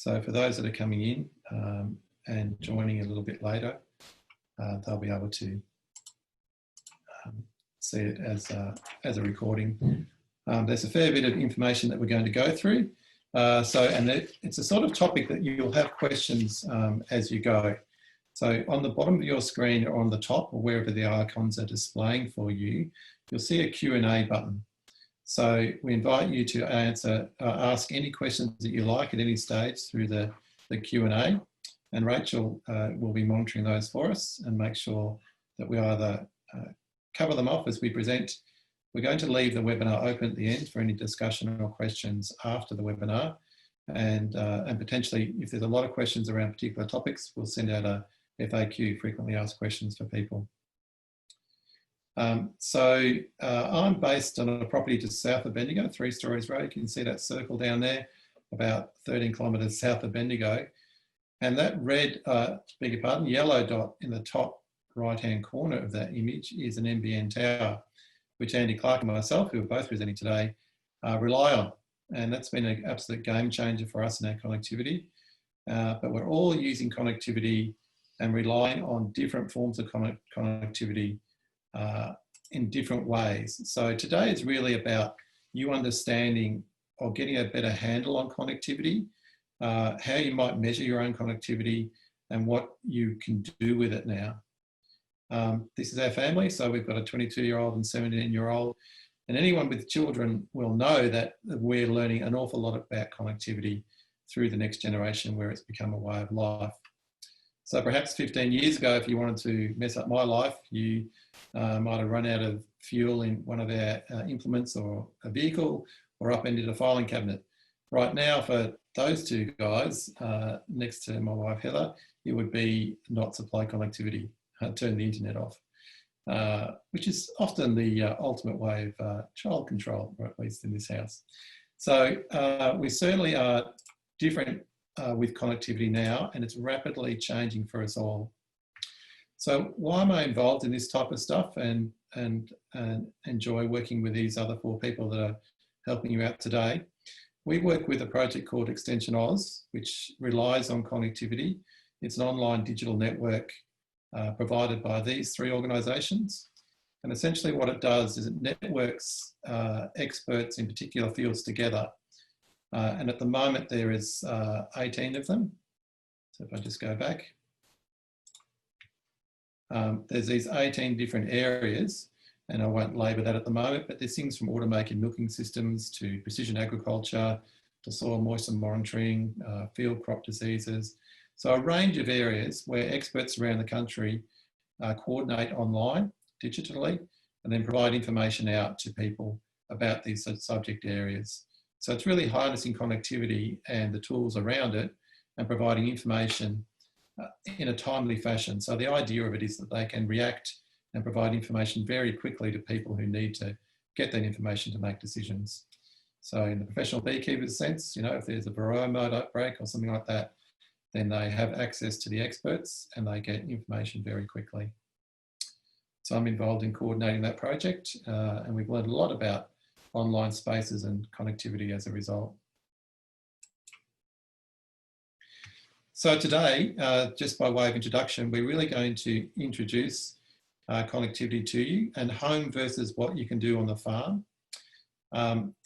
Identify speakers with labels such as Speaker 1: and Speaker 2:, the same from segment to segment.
Speaker 1: So for those that are coming in and joining a little bit later, they'll be able to see it as a recording. There's a fair bit of information that we're going to go through. It's a sort of topic that you'll have questions as you go. So on the bottom of your screen or on the top or wherever the icons are displaying for you, you'll see a Q&A button. So we invite you to ask any questions that you like at any stage through the Q&A, and Rachel will be monitoring those for us and make sure that we either cover them off as we present. We're going to leave the webinar open at the end for any discussion or questions after the webinar, and potentially if there's a lot of questions around particular topics, we'll send out a FAQ, frequently asked questions for people. I'm based on a property just south of Bendigo, 3 Stories Road. You can see that circle down there, about 13 kilometres south of Bendigo. And that red, beg your pardon, yellow dot in the top right-hand corner of that image is an NBN tower, which Andy Clark and myself, who are both presenting today, rely on. And that's been an absolute game changer for us in our connectivity. But we're all using connectivity and relying on different forms of connectivity in different ways. So today is really about you understanding or getting a better handle on connectivity, how you might measure your own connectivity and what you can do with it now. This is our family, so we've got a 22-year-old and 17-year-old, and anyone with children will know that we're learning an awful lot about connectivity through the next generation where it's become a way of life. So perhaps 15 years ago, if you wanted to mess up my life, you might have run out of fuel in one of our implements or a vehicle, or upended a filing cabinet. Right now, for those two guys next to my wife Heather, it would be not supply connectivity, turn the internet off, which is often the ultimate way of child control, or at least in this house. So we certainly are different with connectivity now, and it's rapidly changing for us all. So why am I involved in this type of stuff and enjoy working with these other 4 people that are helping you out today? We work with a project called Extension Oz, which relies on connectivity. It's an online digital network provided by these 3 organisations. And essentially what it does is it networks experts in particular fields together. And at the moment there is 18 of them. So if I just go back, there's these 18 different areas, and I won't labour that at the moment, but there's things from automated milking systems to precision agriculture, to soil moisture monitoring, field crop diseases. So a range of areas where experts around the country coordinate online, digitally, and then provide information out to people about these subject areas. So it's really harnessing connectivity and the tools around it and providing information in a timely fashion. So the idea of it is that they can react and provide information very quickly to people who need to get that information to make decisions. So in the professional beekeeper's sense, you know, if there's a varroa mite outbreak or something like that, then they have access to the experts and they get information very quickly. So I'm involved in coordinating that project, and we've learned a lot about online spaces and connectivity as a result. So today, just by way of introduction, we're really going to introduce connectivity to you, and home versus what you can do on the farm.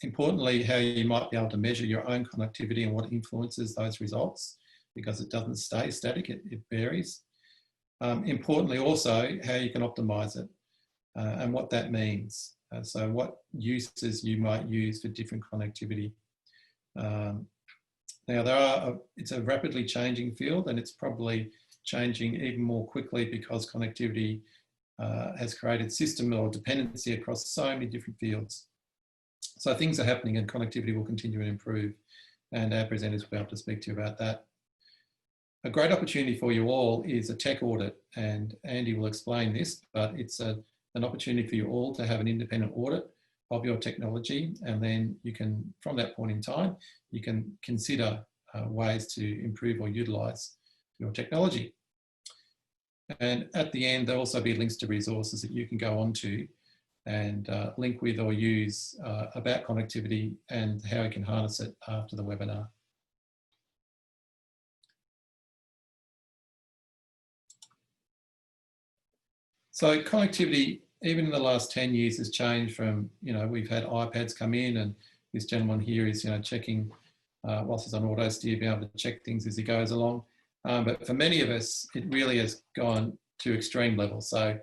Speaker 1: Importantly, how you might be able to measure your own connectivity and what influences those results, because it doesn't stay static, it varies. Importantly also, how you can optimise it and what that means. So what uses you might use for different connectivity. Now it's a rapidly changing field, and it's probably changing even more quickly because connectivity has created system or dependency across so many different fields. So things are happening and connectivity will continue to improve, and our presenters will be able to speak to you about that. A great opportunity for you all is a tech audit, and Andy will explain this, but it's an opportunity for you all to have an independent audit of your technology, and then you can, from that point in time, you can consider ways to improve or utilise your technology. And at the end, there'll also be links to resources that you can go onto and link with or use about connectivity and how you can harness it after the webinar. So connectivity, even in the last 10 years, has changed from, we've had iPads come in, and this gentleman here is, checking, whilst he's on auto steer, being able to check things as he goes along. But for many of us, it really has gone to extreme levels. So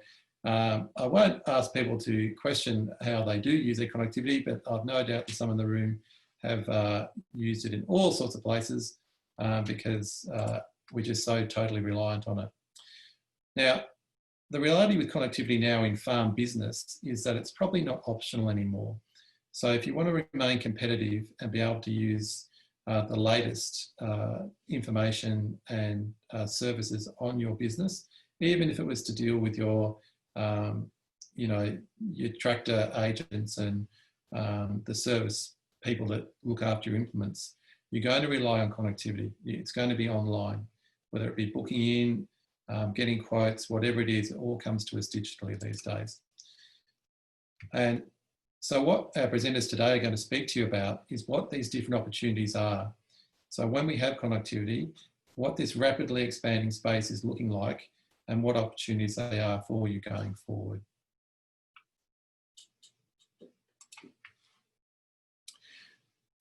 Speaker 1: I won't ask people to question how they do use their connectivity, but I've no doubt that some in the room have used it in all sorts of places because we're just so totally reliant on it. Now, the reality with connectivity now in farm business is that it's probably not optional anymore. So if you want to remain competitive and be able to use the latest information and services on your business, even if it was to deal with your, your tractor agents and the service people that look after your implements, you're going to rely on connectivity. It's going to be online, whether it be booking in, getting quotes, whatever it is, it all comes to us digitally these days. And so what our presenters today are going to speak to you about is what these different opportunities are. So when we have connectivity, what this rapidly expanding space is looking like and what opportunities they are for you going forward.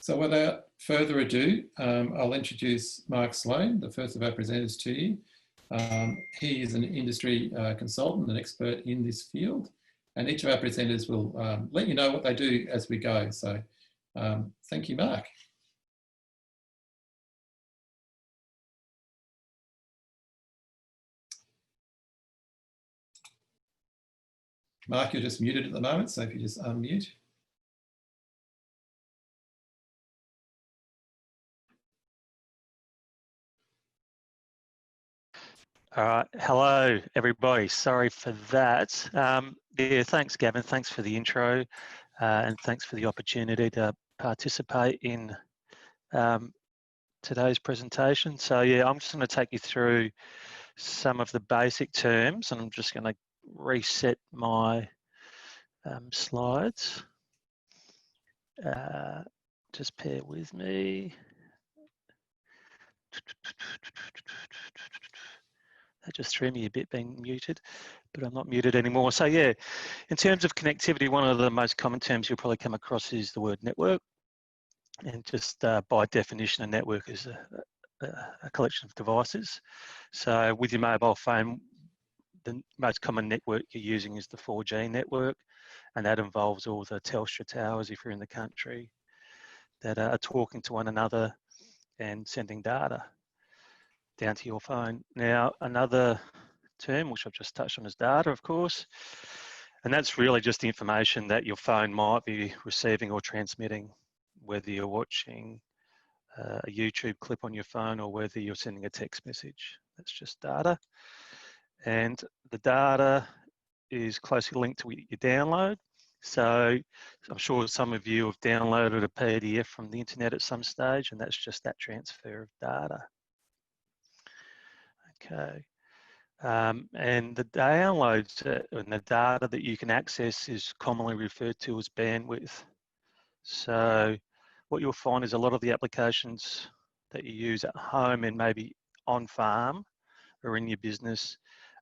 Speaker 1: So without further ado, I'll introduce Mark Sloan, the first of our presenters, to you. He is an industry consultant and expert in this field, and each of our presenters will let you know what they do as we go. So thank you, Mark. Mark, you're just muted at the moment, so if you just unmute.
Speaker 2: All right. Hello, everybody. Sorry for that. Yeah, thanks, Gavin. Thanks for the intro and thanks for the opportunity to participate in today's presentation. So, yeah, I'm just going to take you through some of the basic terms, and I'm just going to reset my slides. Just bear with me. That just threw me a bit being muted, but I'm not muted anymore. So yeah, in terms of connectivity, one of the most common terms you'll probably come across is the word network. And just by definition, a network is a collection of devices. So with your mobile phone, the most common network you're using is the 4G network, and that involves all the Telstra towers, if you're in the country, that are talking to one another and sending data down to your phone. Now, another term, which I've just touched on, is data, of course, and that's really just the information that your phone might be receiving or transmitting, whether you're watching a YouTube clip on your phone or whether you're sending a text message. That's just data. And the data is closely linked to your download. So I'm sure some of you have downloaded a PDF from the internet at some stage, and that's just that transfer of data. Okay. And the downloads and the data that you can access is commonly referred to as bandwidth. So what you'll find is a lot of the applications that you use at home and maybe on farm or in your business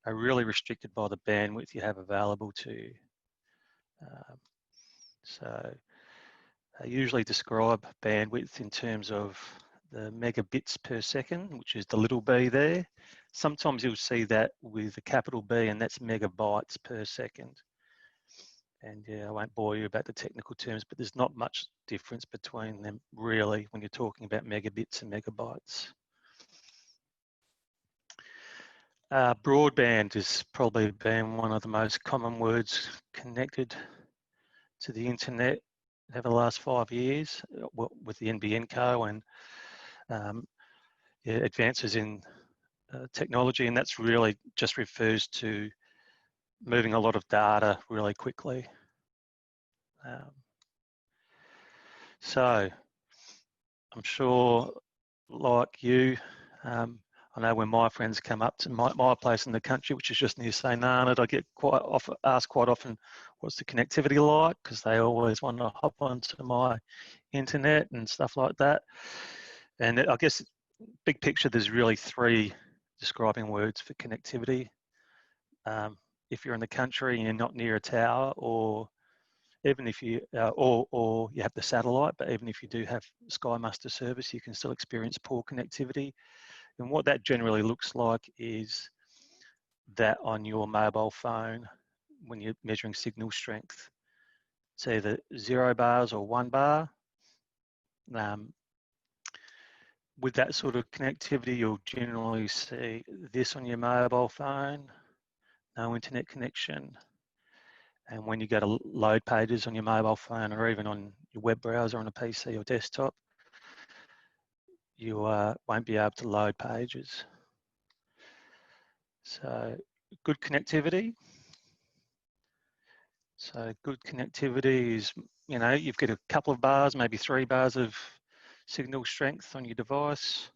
Speaker 2: are really restricted by the bandwidth you have available to you. So I usually describe bandwidth in terms of the megabits per second, which is the little b there. Sometimes you'll see that with a capital B, and that's megabytes per second. And yeah, I won't bore you about the technical terms, but there's not much difference between them really when you're talking about megabits and megabytes. Broadband has probably been one of the most common words connected to the internet over the last 5 years with the NBN Co and yeah, advances in technology, and that's really just refers to moving a lot of data really quickly. So I'm sure, like you, I know when my friends come up to my place in the country, which is just near St Arnaud, I get asked quite often, what's the connectivity like? Because they always want to hop onto my internet and stuff like that. And I guess, big picture, there's really 3 describing words for connectivity. if you're in the country and you're not near a tower, or even if you, or you have the satellite, but even if you do have Sky Muster service, you can still experience poor connectivity. And what that generally looks like is that on your mobile phone, when you're measuring signal strength, it's either 0 bars or 1 bar. With that sort of connectivity, you'll generally see this on your mobile phone, no internet connection. And when you go to load pages on your mobile phone or even on your web browser on a PC or desktop, you won't be able to load pages. So good connectivity. So good connectivity is, you know, you've got a couple of bars, maybe 3 bars of signal strength on your device.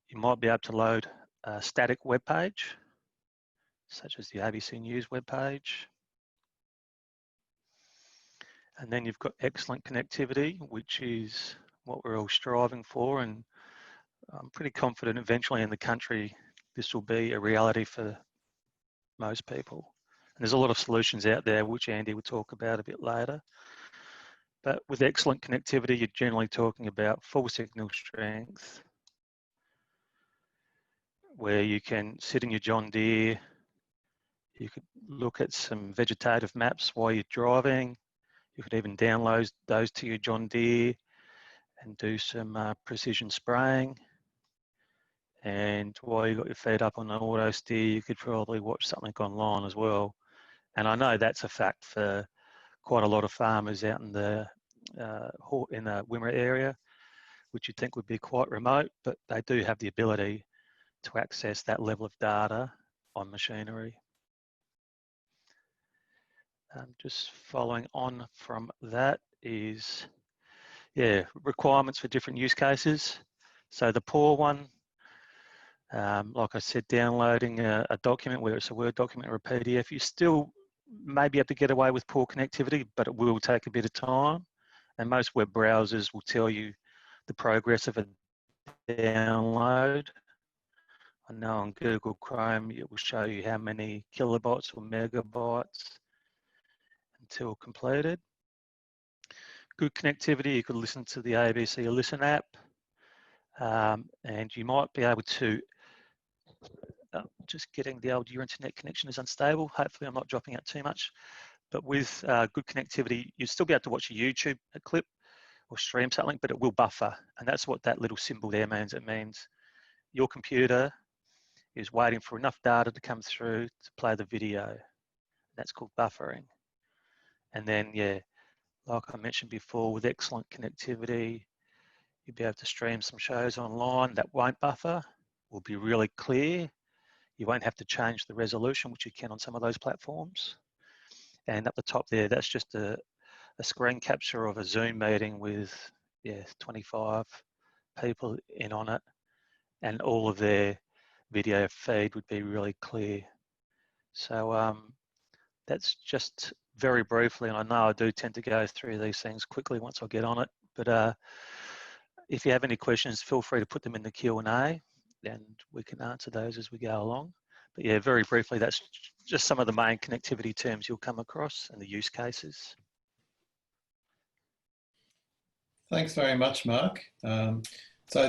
Speaker 2: You might be able to load a static web page, such as the ABC News web page. And then you've got excellent connectivity, which is what we're all striving for. And I'm pretty confident eventually in the country, this will be a reality for most people. And there's a lot of solutions out there, which Andy will talk about a bit later. But with excellent connectivity, you're generally talking about full signal strength, where you can sit in your John Deere, you could look at some vegetative maps while you're driving. You could even download those to your John Deere and do some precision spraying. And while you got your feet up on the auto steer, you could probably watch something online as well. And I know that's a fact for quite a lot of farmers out in the Wimmera area, which you'd think would be quite remote, but they do have the ability to access that level of data on machinery. Just following on from that is, requirements for different use cases. So the poor one, like I said, downloading a document, whether it's a Word document or a PDF, you still may be able to get away with poor connectivity, but it will take a bit of time. And most web browsers will tell you the progress of a download. I know on Google Chrome, it will show you how many kilobytes or megabytes until completed. Good connectivity, you could listen to the ABC Listen app, and you might be able to, just getting the old, your internet connection is unstable. Hopefully I'm not dropping out too much, but with good connectivity, you'll still be able to watch a YouTube clip or stream something, but it will buffer. And that's what that little symbol there means. It means your computer is waiting for enough data to come through to play the video. That's called buffering. And then, like I mentioned before, with excellent connectivity, you'll be able to stream some shows online that won't buffer, will be really clear. You won't have to change the resolution, which you can on some of those platforms. And up the top there, that's just a screen capture of a Zoom meeting with 25 people in on it, and all of their video feed would be really clear. So that's just very briefly, and I know I do tend to go through these things quickly once I get on it, but if you have any questions, feel free to put them in the Q&A and we can answer those as we go along. But yeah, very briefly, that's just some of the main connectivity terms you'll come across and the use cases.
Speaker 1: Thanks very much, Mark. So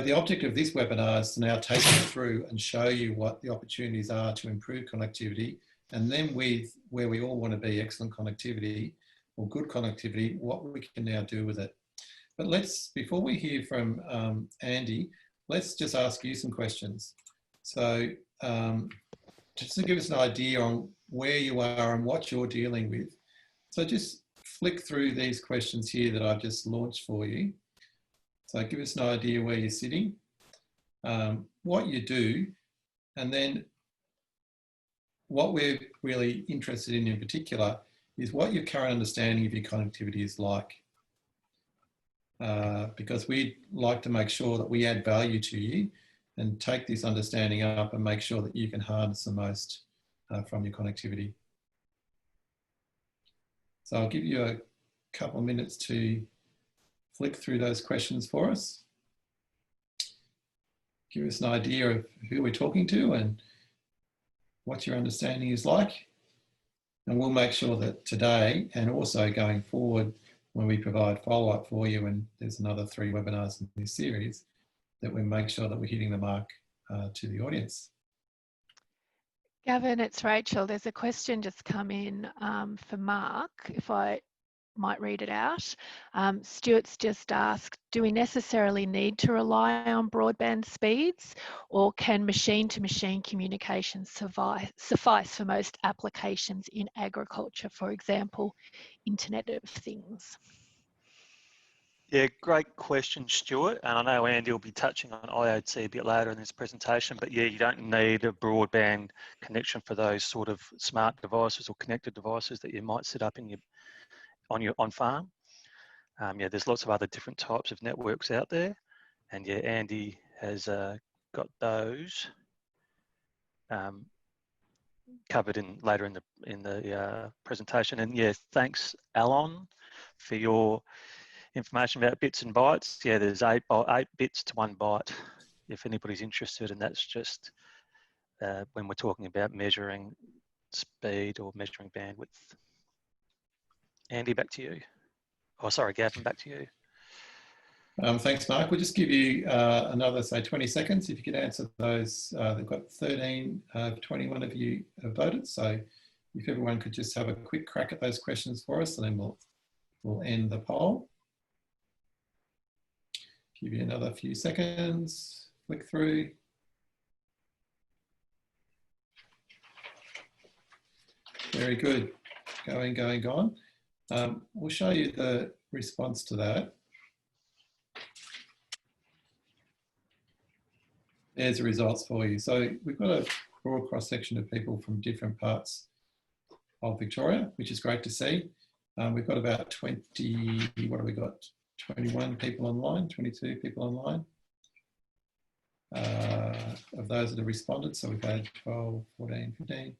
Speaker 1: the object of this webinar is to now take you through and show you what the opportunities are to improve connectivity, and then with where we all want to be, excellent connectivity or good connectivity, what we can now do with it. But before we hear from Andy, let's just ask you some questions. So just to give us an idea on where you are and what you're dealing with. So just flick through these questions here that I've just launched for you. So give us an idea where you're sitting, what you do, and then what we're really interested in particular is what your current understanding of your connectivity is like. Because we'd like to make sure that we add value to you and take this understanding up and make sure that you can harness the most from your connectivity. So I'll give you a couple of minutes to flick through those questions for us. Give us an idea of who we're talking to and what your understanding is like. And we'll make sure that today and also going forward, when we provide follow-up for you, and there's another 3 webinars in this series, that we make sure that we're hitting the mark to the audience.
Speaker 3: Gavin, it's Rachel. There's a question just come in for Mark, if I might read it out. Stuart's just asked, do we necessarily need to rely on broadband speeds, or can machine-to-machine communication suffice for most applications in agriculture, for example, Internet of Things?
Speaker 2: Yeah, great question, Stuart. And I know Andy will be touching on IoT a bit later in this presentation, but yeah, you don't need a broadband connection for those sort of smart devices or connected devices that you might set up in on farm. Yeah, there's lots of other different types of networks out there, and yeah, Andy has got those covered later in the presentation. And yeah, thanks, Alon, for your information about bits and bytes. Yeah, there's 8 bits to 1 byte, if anybody's interested, and that's just when we're talking about measuring speed or measuring bandwidth. Andy, back to you. Oh, sorry, Gavin, back to you.
Speaker 1: Thanks, Mark. We'll just give you another, say, 20 seconds. If you could answer those, they've got 13 of 21 of you have voted. So if everyone could just have a quick crack at those questions for us, and then we'll end the poll. Give you another few seconds, flick through. Very good. Going. We'll show you the response to that. There's the results for you. So we've got a broad cross-section of people from different parts of Victoria, which is great to see. We've got about 20, what have we got? 21 people online, 22 people online. Of those that have responded, so we've had 12, 14, 15.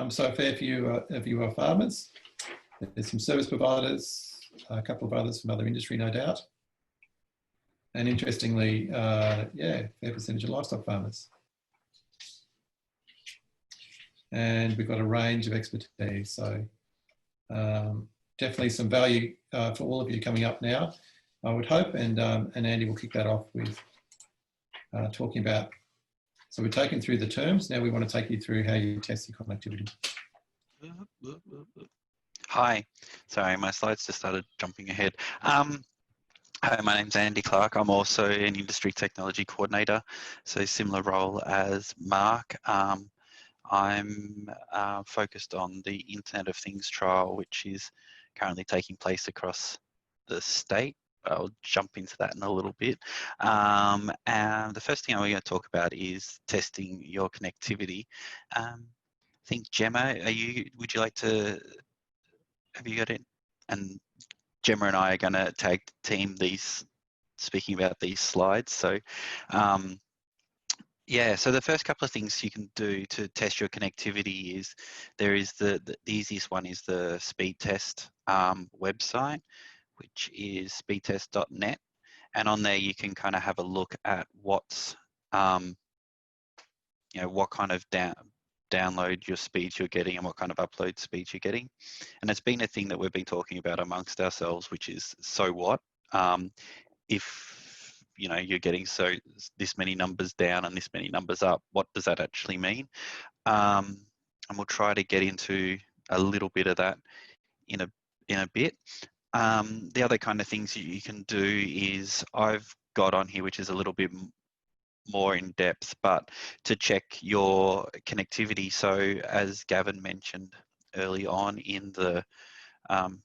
Speaker 1: So a fair few of you are farmers. There's some service providers, a couple of others from other industry, no doubt. And interestingly, yeah, fair percentage of livestock farmers. And we've got a range of expertise. So definitely some value for all of you coming up now, I would hope. And Andy will kick that off with talking about, so we're taking through the terms. Now we want to take you through how you test your connectivity.
Speaker 4: Hi, sorry, my slides just started jumping ahead. Hi, my name's Andy Clark. I'm also an industry technology coordinator, so similar role as Mark. I'm focused on the Internet of Things trial, which is currently taking place across the state. I'll jump into that in a little bit. And the first thing I'm going to talk about is testing your connectivity. I think Gemma, would you like to, have you got it? And Gemma and I are going to tag team these, speaking about these slides. So yeah, so the first couple of things you can do to test your connectivity is, there is the easiest one is the speed test website, which is speedtest.net. And on there you can kind of have a look at what's, you know, what kind of download your speeds you're getting and what kind of upload speeds you're getting. And it's been a thing that we've been talking about amongst ourselves, which is, so what? If, you know, you're getting this many numbers down and this many numbers up, what does that actually mean? And we'll try to get into a little bit of that in a bit. The other kind of things you can do is, I've got on here, which is a little bit more in depth, but to check your connectivity. So as Gavin mentioned early on in the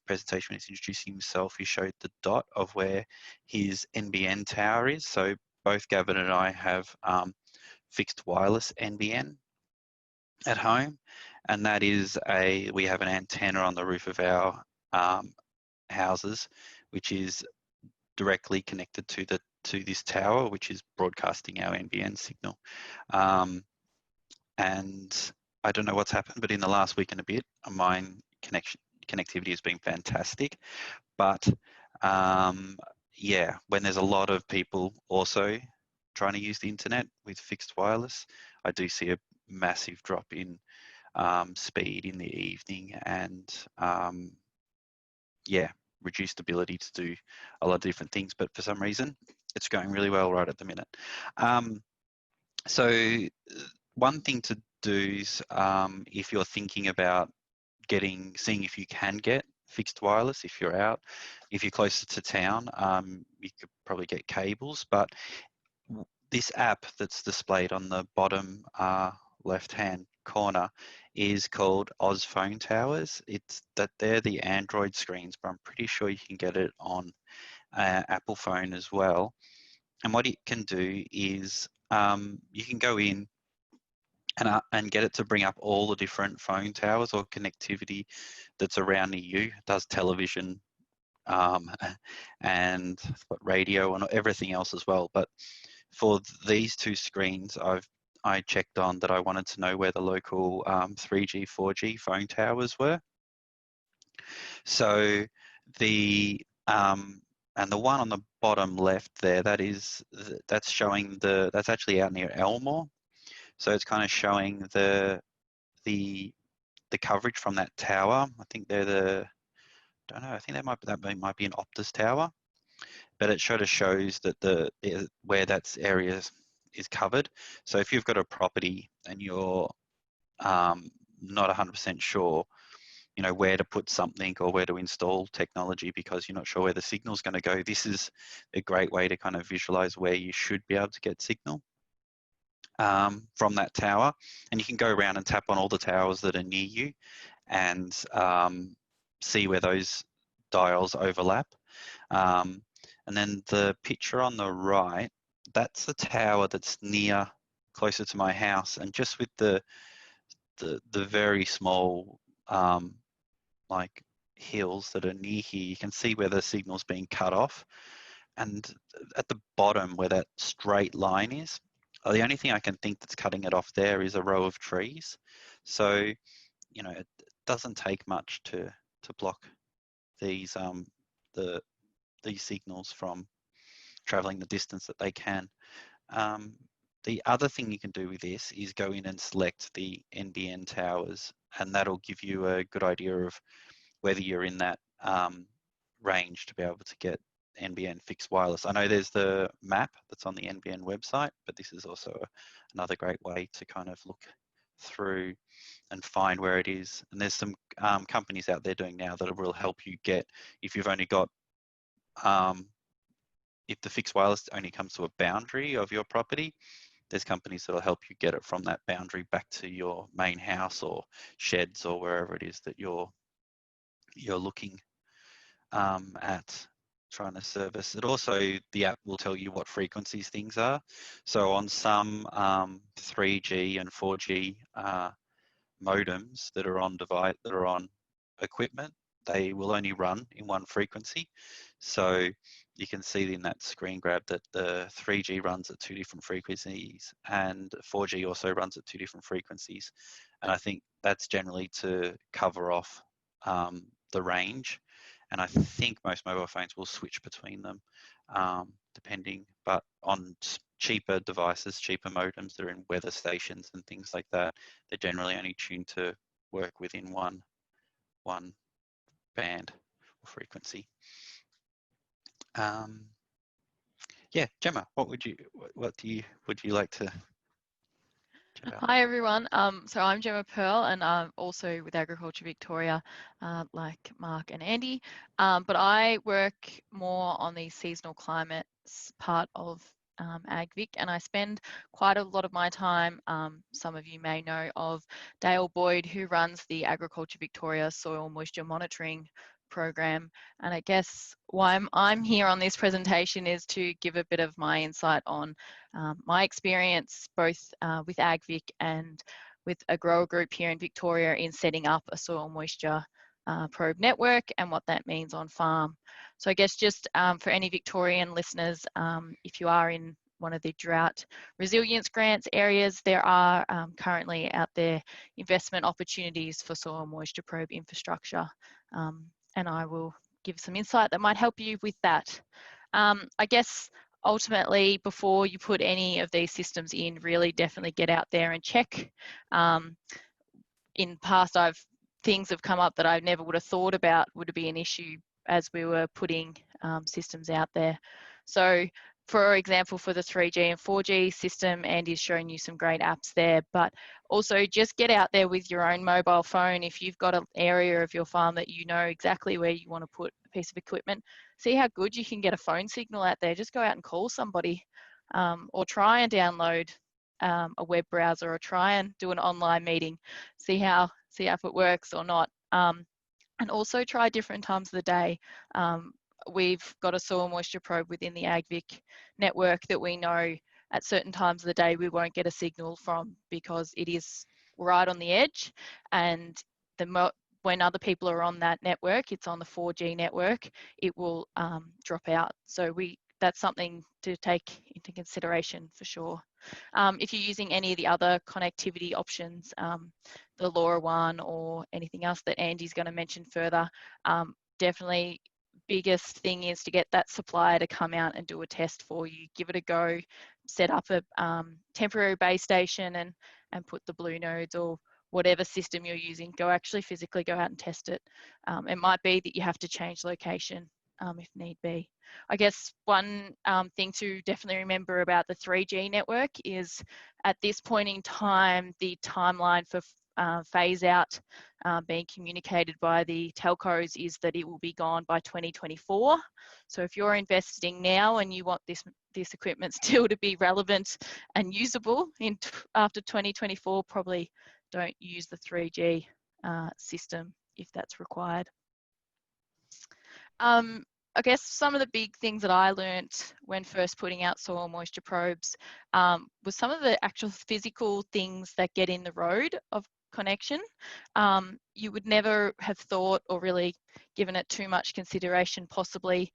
Speaker 4: presentation when he's introducing himself, he showed the dot of where his NBN tower is. So both Gavin and I have fixed wireless NBN at home, and that is we have an antenna on the roof of our houses, which is directly connected to this tower, which is broadcasting our NBN signal. And I don't know what's happened, but in the last week and a bit, mine connectivity has been fantastic. But yeah, when there's a lot of people also trying to use the internet with fixed wireless, I do see massive drop in speed in the evening, and yeah, reduced ability to do a lot of different things. But for some reason, it's going really well right at the minute. So one thing to do is if you're thinking about seeing if you can get fixed wireless, if you're out, if you're closer to town, you could probably get cables. But this app that's displayed on the bottom left-hand corner is called Oz Phone Towers. They're the Android screens, but I'm pretty sure you can get it on Apple phone as well. And what it can do is you can go in and get it to bring up all the different phone towers or connectivity that's around you. It does television and radio and everything else as well. But for these two screens, I checked on that I wanted to know where the local 3G, 4G phone towers were. So and the one on the bottom left there, that's showing that's actually out near Elmore. So it's kind of showing the coverage from that tower. I think they're I think that might be an Optus tower, but it sort of shows that where that area is covered. So if you've got a property and you're not 100% sure, where to put something or where to install technology because you're not sure where the signal's going to go, this is a great way to kind of visualize where you should be able to get signal from that tower. And you can go around and tap on all the towers that are near you and see where those dials overlap. And then the picture on the right, that's the tower that's closer to my house, and just with the very small like hills that are near here, you can see where the signal's being cut off. And at the bottom where that straight line is, the only thing I can think that's cutting it off there is a row of trees. So, it doesn't take much to block these these signals from traveling the distance that they can. The other thing you can do with this is go in and select the NBN towers, and that'll give you a good idea of whether you're in that range to be able to get NBN fixed wireless. I know there's the map that's on the NBN website, but this is also another great way to kind of look through and find where it is. And there's some companies out there doing now that will help you get, if you've only got, if the fixed wireless only comes to a boundary of your property, there's companies that'll help you get it from that boundary back to your main house or sheds or wherever it is that you're looking at trying to service. It also, the app will tell you what frequencies things are. So on some 3G and 4G modems that are on equipment, they will only run in one frequency. So you can see in that screen grab that the 3G runs at 2 different frequencies and 4G also runs at 2 different frequencies. And I think that's generally to cover off the range. And I think most mobile phones will switch between them depending, but on cheaper devices, cheaper modems that are in weather stations and things like that, they're generally only tuned to work within one band or frequency. Yeah, Gemma, would you like to chat about?
Speaker 5: Hi everyone. So I'm Gemma Pearl, and I'm also with Agriculture Victoria, like Mark and Andy. But I work more on the seasonal climates part of AgVic, and I spend quite a lot of my time. Some of you may know of Dale Boyd, who runs the Agriculture Victoria Soil Moisture Monitoring program. And I guess why I'm here on this presentation is to give a bit of my insight on my experience both with AgVic and with a grower group here in Victoria in setting up a soil moisture probe network and what that means on farm. So I guess just for any Victorian listeners, if you are in one of the drought resilience grants areas, there are currently out there investment opportunities for soil moisture probe infrastructure. And I will give some insight that might help you with that. I guess ultimately, before you put any of these systems in, really definitely get out there and check. In the past, things have come up that I never would have thought about would be an issue as we were putting systems out there. So, for example, for the 3G and 4G system, Andy's showing you some great apps there, but also just get out there with your own mobile phone. If you've got an area of your farm that you know exactly where you want to put a piece of equipment, see how good you can get a phone signal out there. Just go out and call somebody, or try and download a web browser, or try and do an online meeting, see if it works or not. And also try different times of the day. We've got a soil moisture probe within the AgVic network that we know at certain times of the day we won't get a signal from, because it is right on the edge, and when other people are on that network, it's on the 4G network, it will drop out. So that's something to take into consideration for sure. If you're using any of the other connectivity options, the LoRaWAN or anything else that Andy's going to mention further, definitely biggest thing is to get that supplier to come out and do a test for you. Give it a go, set up a temporary base station and put the blue nodes or whatever system you're using, actually physically go out and test it. It might be that you have to change location if need be. I guess one thing to definitely remember about the 3G network is, at this point in time, the timeline for phase out being communicated by the telcos is that it will be gone by 2024. So if you're investing now and you want this equipment still to be relevant and usable after 2024, probably don't use the 3G system if that's required. I guess some of the big things that I learnt when first putting out soil moisture probes was some of the actual physical things that get in the road of connection. You would never have thought or really given it too much consideration, possibly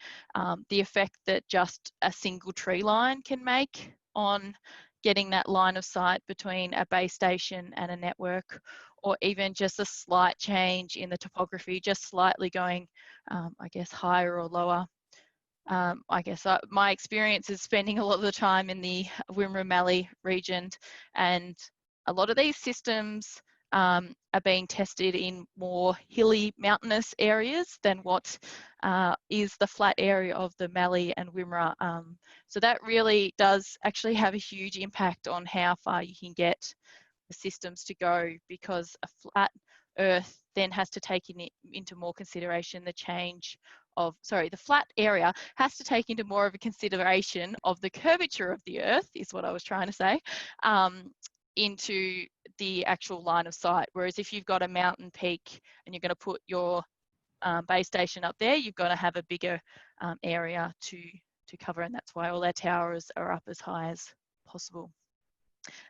Speaker 5: the effect that just a single tree line can make on getting that line of sight between a base station and a network, or even just a slight change in the topography, just slightly going, I guess, higher or lower. I guess my experience is spending a lot of the time in the Wimmera Mallee region, and a lot of these systems are being tested in more hilly, mountainous areas than what is the flat area of the Mallee and Wimmera. So that really does actually have a huge impact on how far you can get the systems to go, because a flat earth then has to take into more consideration the change of, the flat area has to take into more of a consideration of the curvature of the earth, is what I was trying to say, into the actual line of sight. Whereas if you've got a mountain peak and you're going to put your base station up there, you've got to have a bigger area to cover, and that's why all our towers are up as high as possible.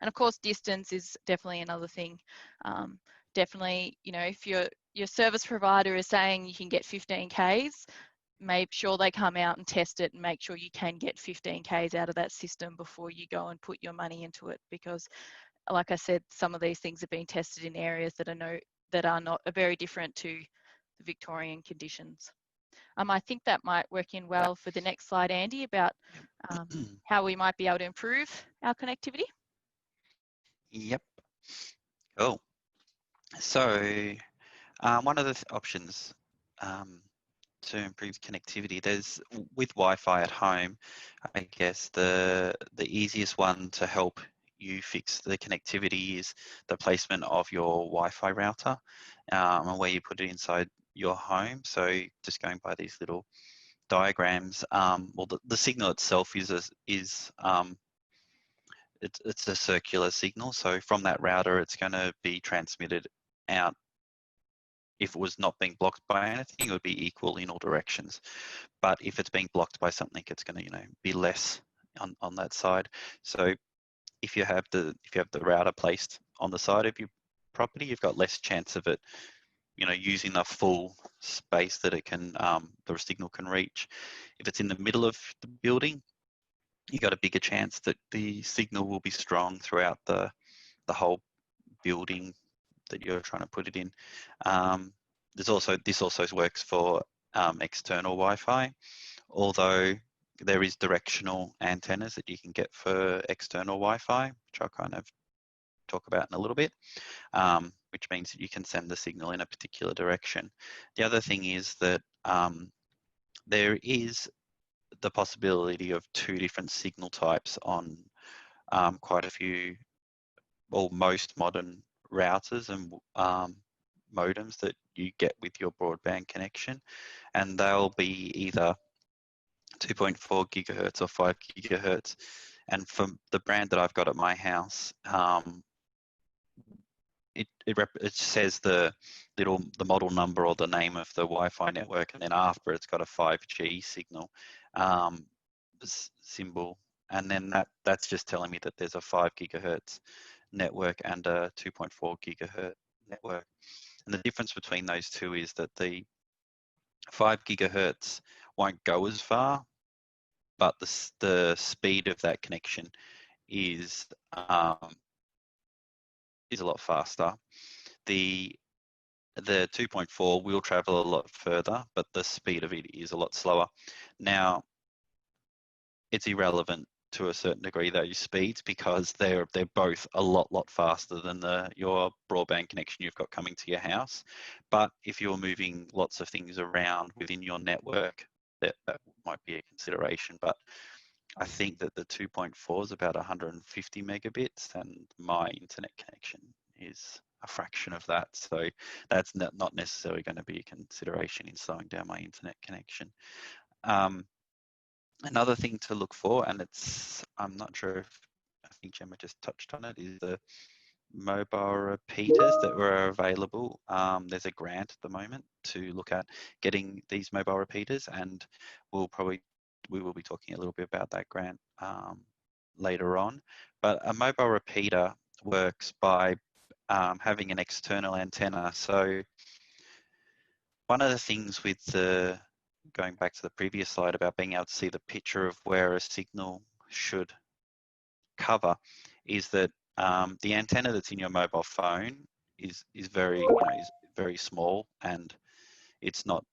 Speaker 5: And of course, distance is definitely another thing. Definitely, if your service provider is saying you can get 15 Ks, make sure they come out and test it and make sure you can get 15 Ks out of that system before you go and put your money into it. Because, like I said, some of these things are being tested in areas that are very different to the Victorian conditions. I think that might work in well for the next slide, Andy, about how we might be able to improve our connectivity.
Speaker 4: Yep. Cool. So one of the options to improve connectivity, there's with Wi-Fi at home, I guess the easiest one to help you fix the connectivity is the placement of your Wi-Fi router and where you put it inside your home. So just going by these little diagrams, well, the signal itself is it's a circular signal. So from that router, it's going to be transmitted out. If it was not being blocked by anything, it would be equal in all directions. But if it's being blocked by something, it's going to, be less on that side. So if you have the router placed on the side of your property, you've got less chance of it, using the full space that it can, the signal can reach. If it's in the middle of the building, you got a bigger chance that the signal will be strong throughout the whole building that you're trying to put it in. This also works for external Wi-Fi, although there is directional antennas that you can get for external Wi-Fi, which I'll kind of talk about in a little bit, which means that you can send the signal in a particular direction. The other thing is that there is the possibility of 2 different signal types on quite a few, or most modern routers and modems that you get with your broadband connection, and they'll be either 2.4 gigahertz or 5 gigahertz. And for the brand that I've got at my house, it says the model number or the name of the Wi-Fi network, and then after it's got a 5G signal symbol, and then that's just telling me that there's a 5 gigahertz network and a 2.4 gigahertz network. And the difference between those two is that the 5 gigahertz won't go as far, but the speed of that connection is a lot faster. The 2.4 will travel a lot further, but the speed of it is a lot slower. Now, it's irrelevant to a certain degree, those speeds, because they're both a lot faster than your broadband connection you've got coming to your house. But if you're moving lots of things around within your network, that might be a consideration. But I think that the 2.4 is about 150 megabits, and my internet connection is a fraction of that. So that's not necessarily going to be a consideration in slowing down my internet connection. Another thing to look for, and I'm not sure if, I think Gemma just touched on it, is the mobile repeaters that were available. There's a grant at the moment to look at getting these mobile repeaters, and we will be talking a little bit about that grant later on. But a mobile repeater works by having an external antenna. So one of the things with going back to the previous slide about being able to see the picture of where a signal should cover is that the antenna that's in your mobile phone is very very small, and it's not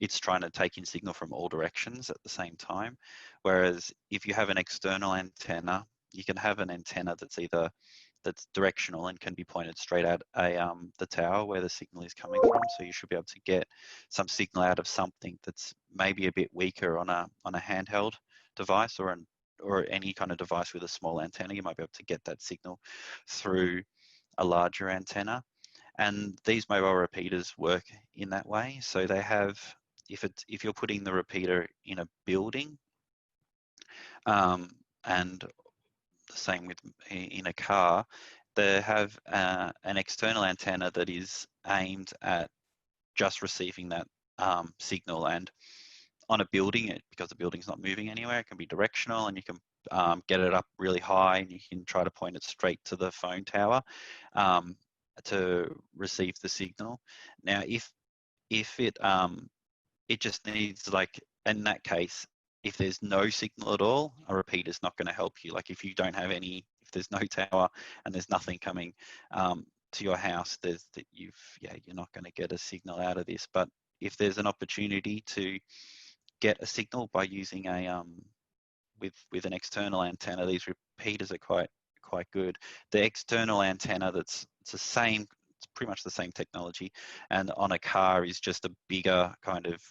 Speaker 4: it's trying to take in signal from all directions at the same time. Whereas if you have an external antenna, you can have an antenna that's directional and can be pointed straight at the tower where the signal is coming from. So you should be able to get some signal out of something that's maybe a bit weaker on a handheld device or any kind of device with a small antenna. You might be able to get that signal through a larger antenna. And these mobile repeaters work in that way. So they have, if you're putting the repeater in a building, and the same with in a car, they have an external antenna that is aimed at just receiving that signal. And on a building, because the building's not moving anywhere, it can be directional, and you can get it up really high, and you can try to point it straight to the phone tower to receive the signal. Now, if it just needs, like in that case, if there's no signal at all, a repeater's not going to help you. Like if you don't have any, if there's no tower and there's nothing coming to your house, you're not going to get a signal out of this. But if there's an opportunity to get a signal by using a with an external antenna, these repeaters are quite good. The external antenna it's pretty much the same technology, and on a car is just a bigger kind of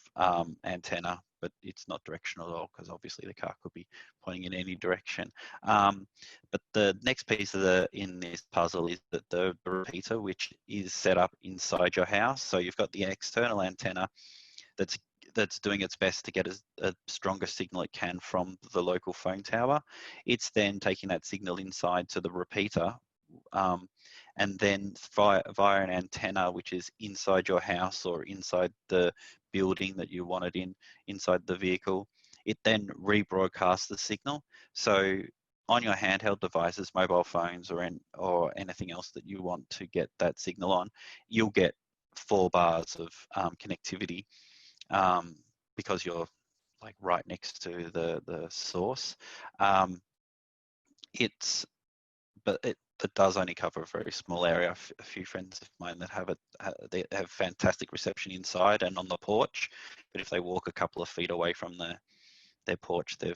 Speaker 4: antenna, but it's not directional at all, because obviously the car could be pointing in any direction. But the next piece in this puzzle is that the repeater, which is set up inside your house. So you've got the external antenna that's doing its best to get a stronger signal it can from the local phone tower. It's then taking that signal inside to the repeater, and then via an antenna which is inside your house or inside the building that you want it inside the vehicle, it then rebroadcasts the signal. So on your handheld devices, mobile phones or anything else that you want to get that signal on, you'll get 4 bars of connectivity, because you're like right next to the source. It does only cover a very small area. A few friends of mine that they have fantastic reception inside and on the porch, but if they walk a couple of feet away from the porch, they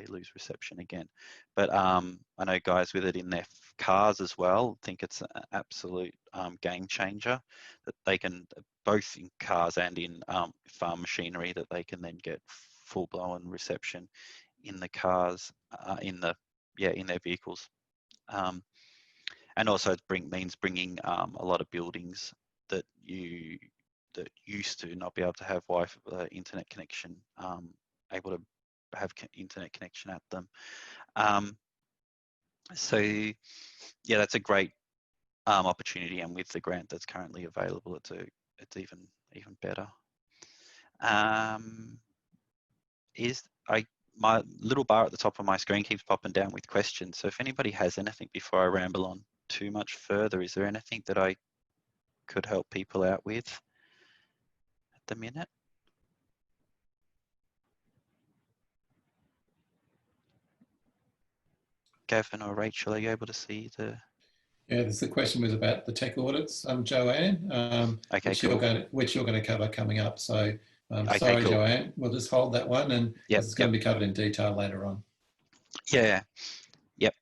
Speaker 4: lose reception again. But I know guys with it in their cars as well think it's an absolute game changer, that they can, both in cars and in farm machinery, that they can then get full-blown reception in the cars, in their vehicles. And also it means bringing a lot of buildings that used to not be able to have Wi-Fi internet connection, able to have internet connection at them. So yeah, that's a great opportunity, and with the grant that's currently available, it's even better. My little bar at the top of my screen keeps popping down with questions. So if anybody has anything before I ramble on too much further, is there anything that I could help people out with at the minute? Gavin or Rachel, are you able to see the?
Speaker 1: Yeah, the question was about the tech audits, Joanne,
Speaker 4: Okay,
Speaker 1: which you're going to cover coming up. So
Speaker 4: okay,
Speaker 1: sorry,
Speaker 4: cool.
Speaker 1: Joanne, we'll just hold that one, and it's going to be covered in detail later on.
Speaker 4: Yeah, yep,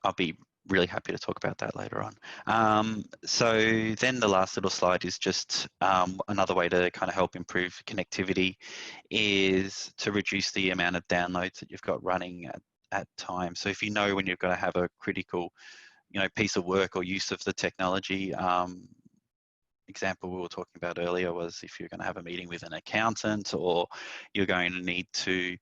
Speaker 4: I'll be really happy to talk about that later on. So then the last little slide is just another way to kind of help improve connectivity is to reduce the amount of downloads that you've got running at times. So if you know when you're going to have a critical, piece of work or use of the technology, example we were talking about earlier was if you're going to have a meeting with an accountant, or you're going to need to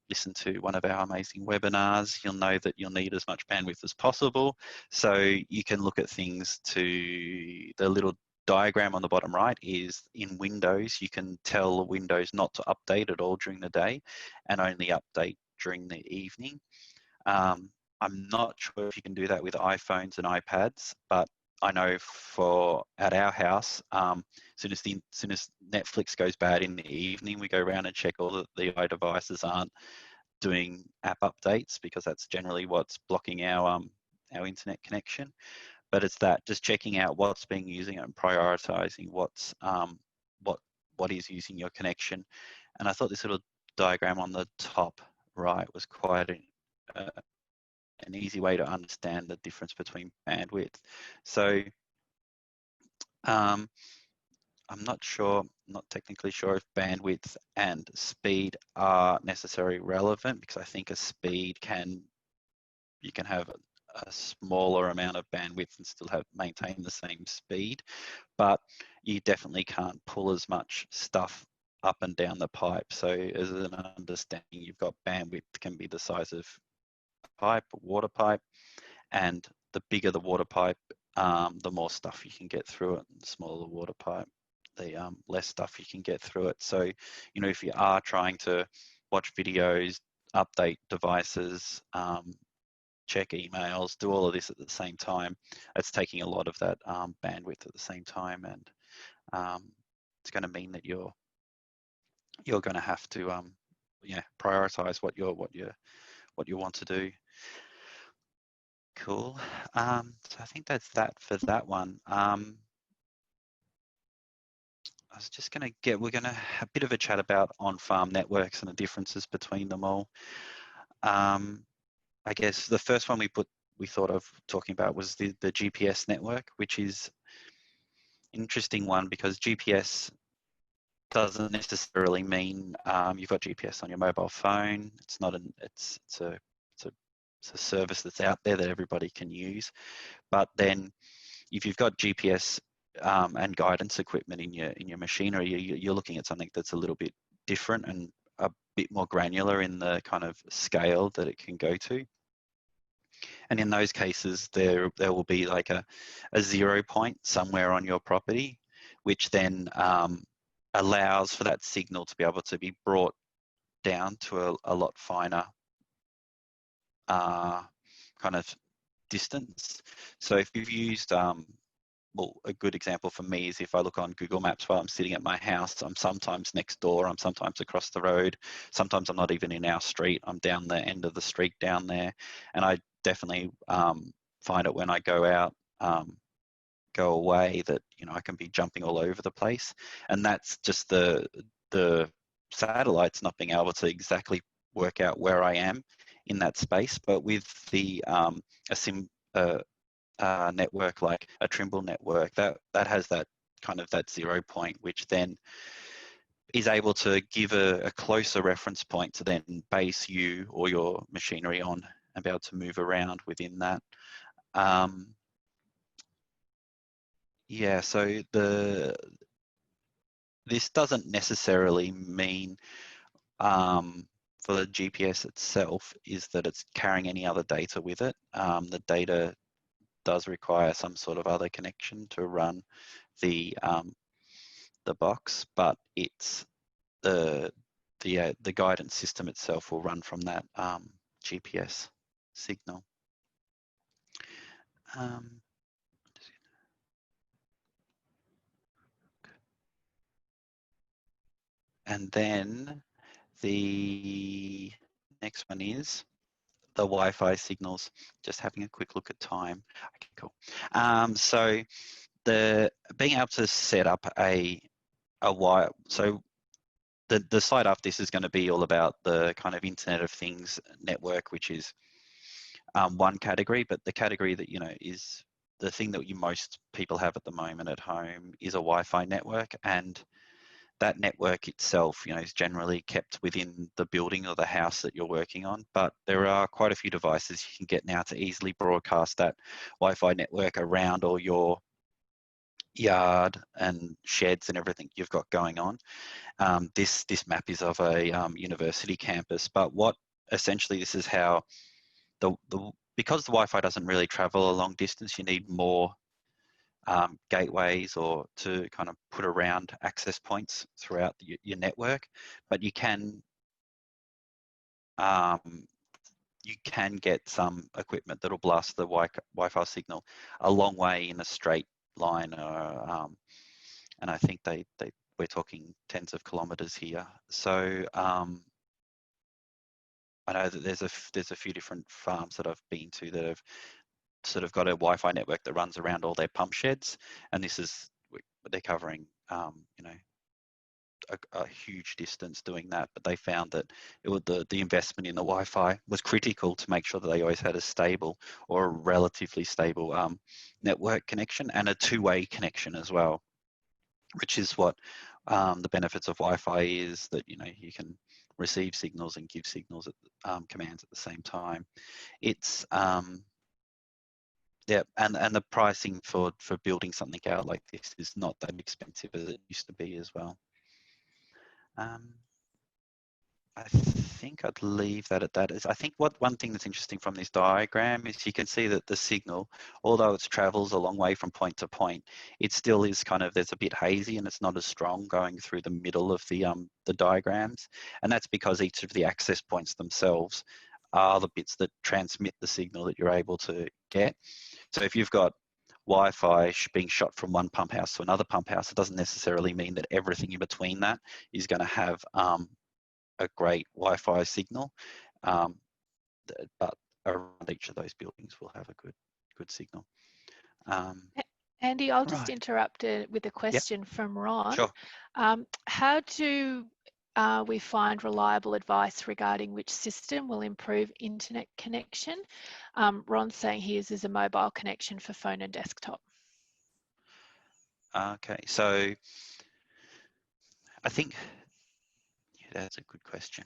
Speaker 4: listen to one of our amazing webinars, you'll know that you'll need as much bandwidth as possible. So you can look at things to the little diagram on the bottom right is in Windows, you can tell Windows not to update at all during the day and only update during the evening. I'm not sure if you can do that with iPhones and iPads, but I know at our house, as soon as Netflix goes bad in the evening, we go around and check all the iDevices aren't doing app updates, because that's generally what's blocking our internet connection. But it's that, just checking out what's being using it and prioritizing what is using your connection. And I thought this little diagram on the top right was quite an easy way to understand the difference between bandwidth. So I'm not technically sure if bandwidth and speed are necessarily relevant, because I think a speed you can have a smaller amount of bandwidth and still maintain the same speed, but you definitely can't pull as much stuff up and down the pipe. So as an understanding, you've got bandwidth can be the size of water pipe, and the bigger the water pipe, the more stuff you can get through it, and the smaller the water pipe, the less stuff you can get through it. So, if you are trying to watch videos, update devices, check emails, do all of this at the same time, it's taking a lot of that bandwidth at the same time, and it's going to mean that you're going to have to prioritize what you want to do. Cool. So I think that's that for that one. I was just we're going to have a bit of a chat about on-farm networks and the differences between them all. I guess the first one we thought of talking about was the GPS network, which is an interesting one, because GPS doesn't necessarily mean you've got GPS on your mobile phone. It's not it's a service that's out there that everybody can use. But then if you've got GPS and guidance equipment in your machinery, you're looking at something that's a little bit different and a bit more granular in the kind of scale that it can go to. And in those cases, there will be like a 0 point somewhere on your property, which then allows for that signal to be able to be brought down to a lot finer kind of distance. So if you've used, well, a good example for me is if I look on Google Maps while I'm sitting at my house, I'm sometimes next door, I'm sometimes across the road, sometimes I'm not even in our street, I'm down the end of the street down there. And I definitely find it when I go out, go away, that I can be jumping all over the place. And that's just the satellites not being able to exactly work out where I am in that space. But with the network like a Trimble network, that has that kind of that 0 point, which then is able to give a closer reference point to then base you or your machinery on and be able to move around within that. Yeah, so this doesn't necessarily mean for the GPS itself is that it's carrying any other data with it. The data does require some sort of other connection to run the box, but it's the guidance system itself will run from that GPS signal. And then the next one is the Wi-Fi signals. Just having a quick look at time. Okay, cool. So being able to set up a wire. So the slide after this is going to be all about the kind of Internet of Things network, which is one category, but the category that is the thing that most people have at the moment at home is a Wi-Fi network, and that network itself, is generally kept within the building or the house that you're working on. But there are quite a few devices you can get now to easily broadcast that Wi-Fi network around all your yard and sheds and everything you've got going on. This map is of a university campus, but what essentially this is how because the Wi-Fi doesn't really travel a long distance, you need more gateways or to kind of put around access points throughout your network, but you can get some equipment that'll blast the Wi-Fi signal a long way in a straight line, and I think we're talking tens of kilometers here. So I know that there's a few different farms that I've been to that have sort of got a Wi-Fi network that runs around all their pump sheds, and they're covering a huge distance doing that. But they found that the investment in the Wi-Fi was critical to make sure that they always had a stable or a relatively stable network connection and a two-way connection as well, which is what the benefits of Wi-Fi is, that you can receive signals and give signals at commands at the same time. It's yeah, and the pricing for building something out like this is not that expensive as it used to be as well. I think I'd leave that at that. I think one thing that's interesting from this diagram is you can see that the signal, although it travels a long way from point to point, it still is kind of, there's a bit hazy and it's not as strong going through the middle of the diagrams. And that's because each of the access points themselves are the bits that transmit the signal that you're able to get. So if you've got Wi-Fi being shot from one pump house to another pump house, it doesn't necessarily mean that everything in between that is going to have a great Wi-Fi signal, but around each of those buildings will have a good signal.
Speaker 3: Andy, I'll just interrupt with a question from Ron.
Speaker 4: Sure.
Speaker 3: How do we find reliable advice regarding which system will improve internet connection? Ron's saying he uses a mobile connection for phone and desktop.
Speaker 4: Okay, so I think that's a good question.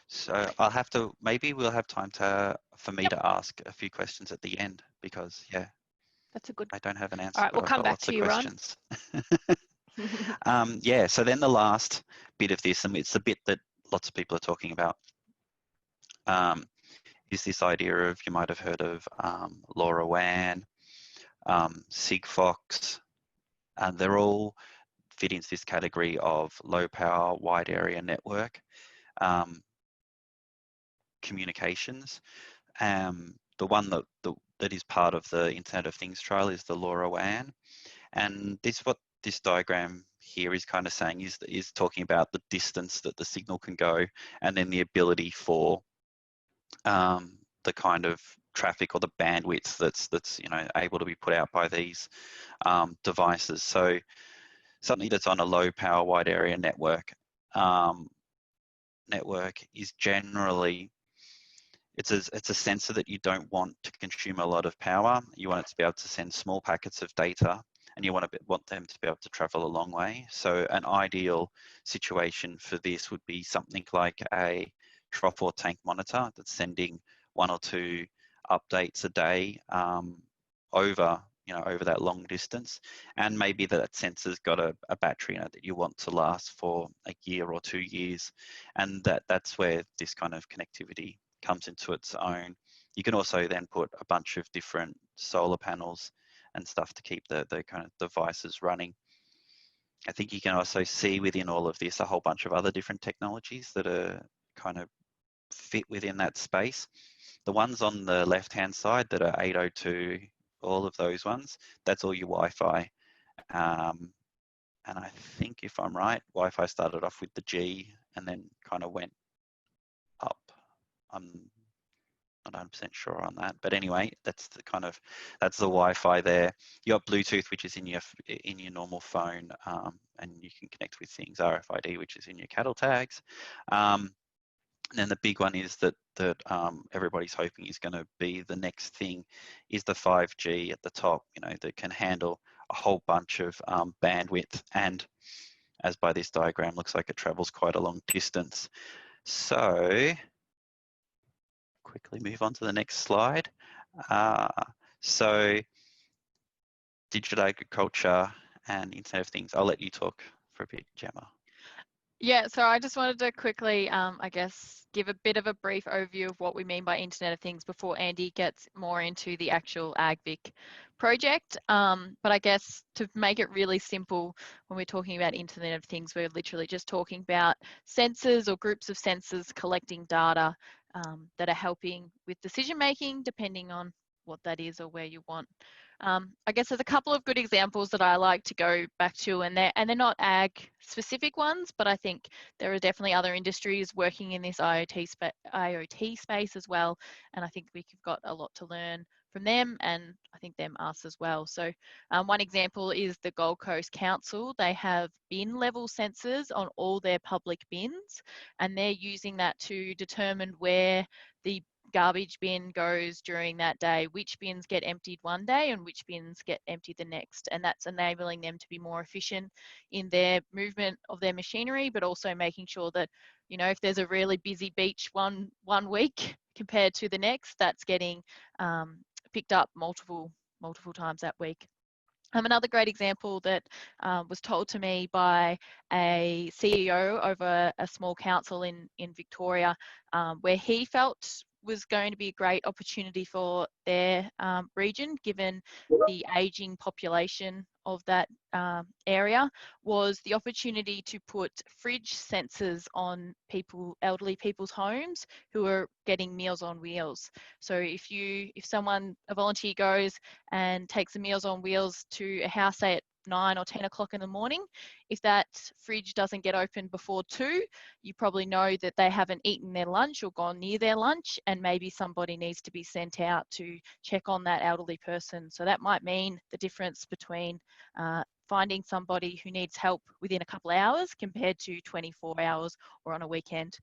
Speaker 4: So I'll have to, maybe we'll have time for me to ask a few questions at the end, because
Speaker 3: that's a good.
Speaker 4: I don't have an answer.
Speaker 3: All right, we'll come back to you, Ron.
Speaker 4: Yeah, so then the last bit of this, and it's the bit that lots of people are talking about, is this idea of, you might have heard of LoRaWAN, Sigfox, and they're all fit into this category of low power, wide area network communications. The one that is part of the Internet of Things trial is the LoRaWAN, and what this diagram here is kind of saying is talking about the distance that the signal can go, and then the ability for the kind of traffic or the bandwidth that's able to be put out by these devices. So something that's on a low power wide area network is generally, it's a sensor that you don't want to consume a lot of power. You want it to be able to send small packets of data, and you want them to be able to travel a long way. So an ideal situation for this would be something like a trough or tank monitor that's sending 1 or 2 updates a day over that long distance, and maybe that sensor's got a battery in it that you want to last for a year or 2 years, and that's where this kind of connectivity comes into its own. You can also then put a bunch of different solar panels and stuff to keep the kind of devices running. I think you can also see within all of this a whole bunch of other different technologies that are kind of fit within that space. The ones on the left-hand side that are 802, all of those ones, that's all your Wi-Fi. And I think, if I'm right, Wi-Fi started off with the G and then kind of went up. I'm not 100% sure on that, but anyway, that's the Wi-Fi there. You got Bluetooth, which is in your normal phone, and you can connect with things. RFID, which is in your cattle tags. And then the big one is that everybody's hoping is going to be the next thing, is the 5G at the top, that can handle a whole bunch of bandwidth, and as by this diagram, looks like it travels quite a long distance. So quickly move on to the next slide. So digital agriculture and Internet of Things. I'll let you talk for a bit, Gemma.
Speaker 5: Yeah, so I just wanted to quickly, I guess, give a bit of a brief overview of what we mean by Internet of Things before Andy gets more into the actual AgVic project. But I guess to make it really simple, when we're talking about Internet of Things, we're literally just talking about sensors or groups of sensors collecting data that are helping with decision making, depending on what that is or where you want. I guess there's a couple of good examples that I like to go back to, and they're not ag specific ones, but I think there are definitely other industries working in this IoT space as well, and I think we've got a lot to learn from them, and I think them us as well. So one example is the Gold Coast Council. They have bin level sensors on all their public bins, and they're using that to determine where the garbage bin goes during that day, which bins get emptied one day and which bins get emptied the next, and that's enabling them to be more efficient in their movement of their machinery, but also making sure that, if there's a really busy beach one week compared to the next, that's getting picked up multiple times that week. Another great example that was told to me by a CEO over a small council in Victoria, where he felt was going to be a great opportunity for their region, given the aging population of that area, was the opportunity to put fridge sensors on elderly people's homes who are getting Meals on Wheels. So if a volunteer goes and takes a Meals on Wheels to a house, say at 9 or 10 o'clock in the morning, if that fridge doesn't get opened before 2, you probably know that they haven't eaten their lunch or gone near their lunch, and maybe somebody needs to be sent out to check on that elderly person. So that might mean the difference between finding somebody who needs help within a couple of hours compared to 24 hours or on a weekend,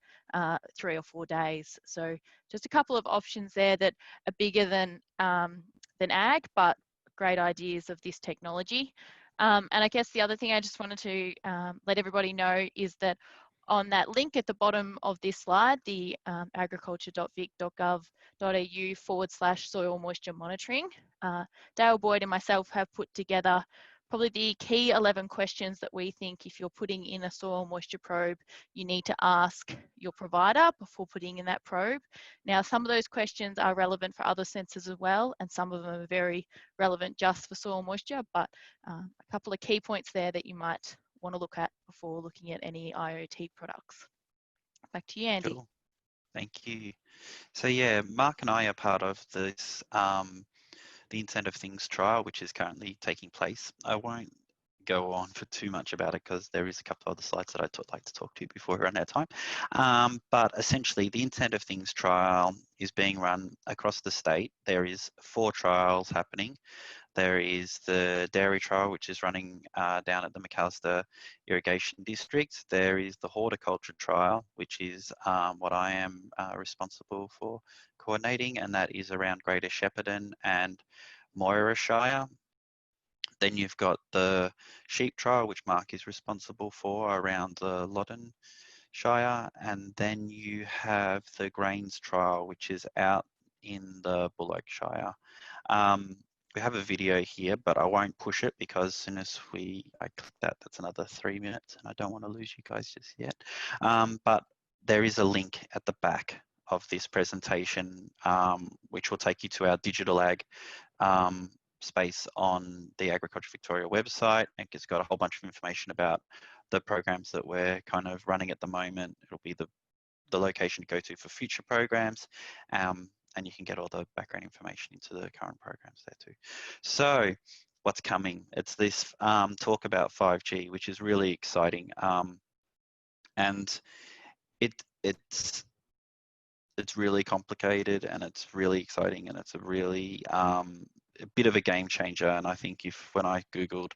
Speaker 5: 3 or 4 days. So just a couple of options there that are bigger than ag, but great ideas of this technology. And I guess the other thing I just wanted to let everybody know is that on that link at the bottom of this slide, the agriculture.vic.gov.au/soil moisture monitoring, Dale Boyd and myself have put together probably the key 11 questions that we think, if you're putting in a soil moisture probe, you need to ask your provider before putting in that probe. Now, some of those questions are relevant for other sensors as well, and some of them are very relevant just for soil moisture, but a couple of key points there that you might want to look at before looking at any IoT products. Back to you, Andy.
Speaker 4: Cool. Thank you. So yeah, Mark and I are part of this the Internet of Things trial, which is currently taking place. I won't go on for too much about it because there is a couple of other slides that I'd like to talk to you before we run out of time. But essentially, the Internet of Things trial is being run across the state. There is 4 trials happening. There is the dairy trial, which is running down at the McAllister Irrigation District. There is the horticulture trial, which is what I am responsible for coordinating, and that is around Greater Shepparton and Moira Shire. Then you've got the sheep trial, which Mark is responsible for around the Loddon Shire, and then you have the grains trial, which is out in the Bullock Shire. We have a video here, but I won't push it because as soon as I click that, that's another 3 minutes, and I don't want to lose you guys just yet. But there is a link at the back of this presentation, which will take you to our digital ag space on the Agriculture Victoria website. And it's got a whole bunch of information about the programs that we're kind of running at the moment. It'll be the location to go to for future programs. And you can get all the background information into the current programs there too. So what's coming? It's this talk about 5G, which is really exciting. And it's really complicated, and it's really exciting, and it's a really a bit of a game changer. And I think when I Googled,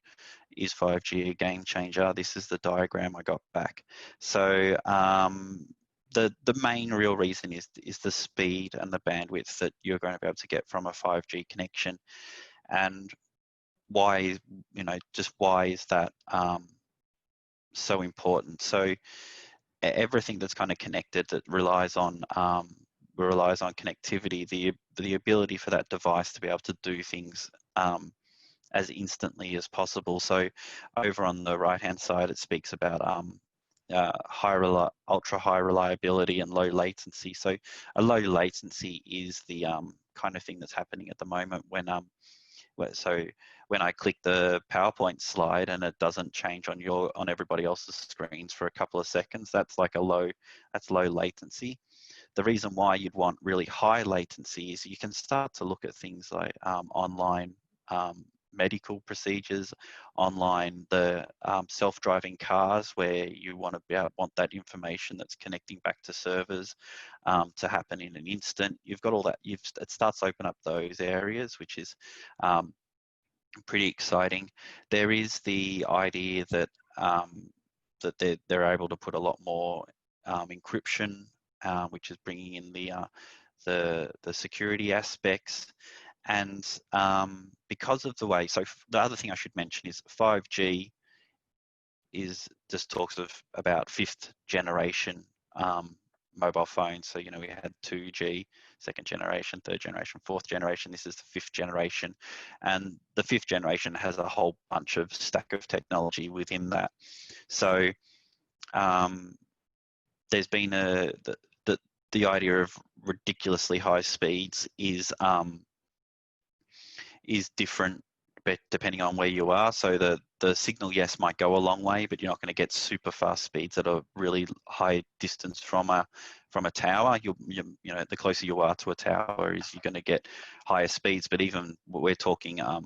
Speaker 4: is 5G a game changer, this is the diagram I got back. So the main real reason is the speed and the bandwidth that you're going to be able to get from a 5G connection. And why, just why is that so important? So everything that's kind of connected that relies on connectivity, the ability for that device to be able to do things as instantly as possible. So over on the right hand side, it speaks about ultra high reliability and low latency. So a low latency is the kind of thing that's happening at the moment when I click the PowerPoint slide and it doesn't change on everybody else's screens for a couple of seconds, that's low latency. The reason why you'd want really high latency is you can start to look at things like online medical procedures, online the self-driving cars, where you want that information that's connecting back to servers to happen in an instant. You've got all that. It starts to open up those areas, which is pretty exciting. There is the idea that that they're able to put a lot more encryption, which is bringing in the security aspects. And because of the way, so the other thing I should mention is 5G just talks about 5th generation mobile phones. So, we had 2G, 2nd generation, 3rd generation, 4th generation. This is the 5th generation. And the 5th generation has a whole bunch of stack of technology within that. So there's been the idea of ridiculously high speeds is different depending on where you are. So the signal, yes, might go a long way, but you're not going to get super fast speeds at a really high distance from a tower. The closer you are to a tower, you're going to get higher speeds. But even we're talking a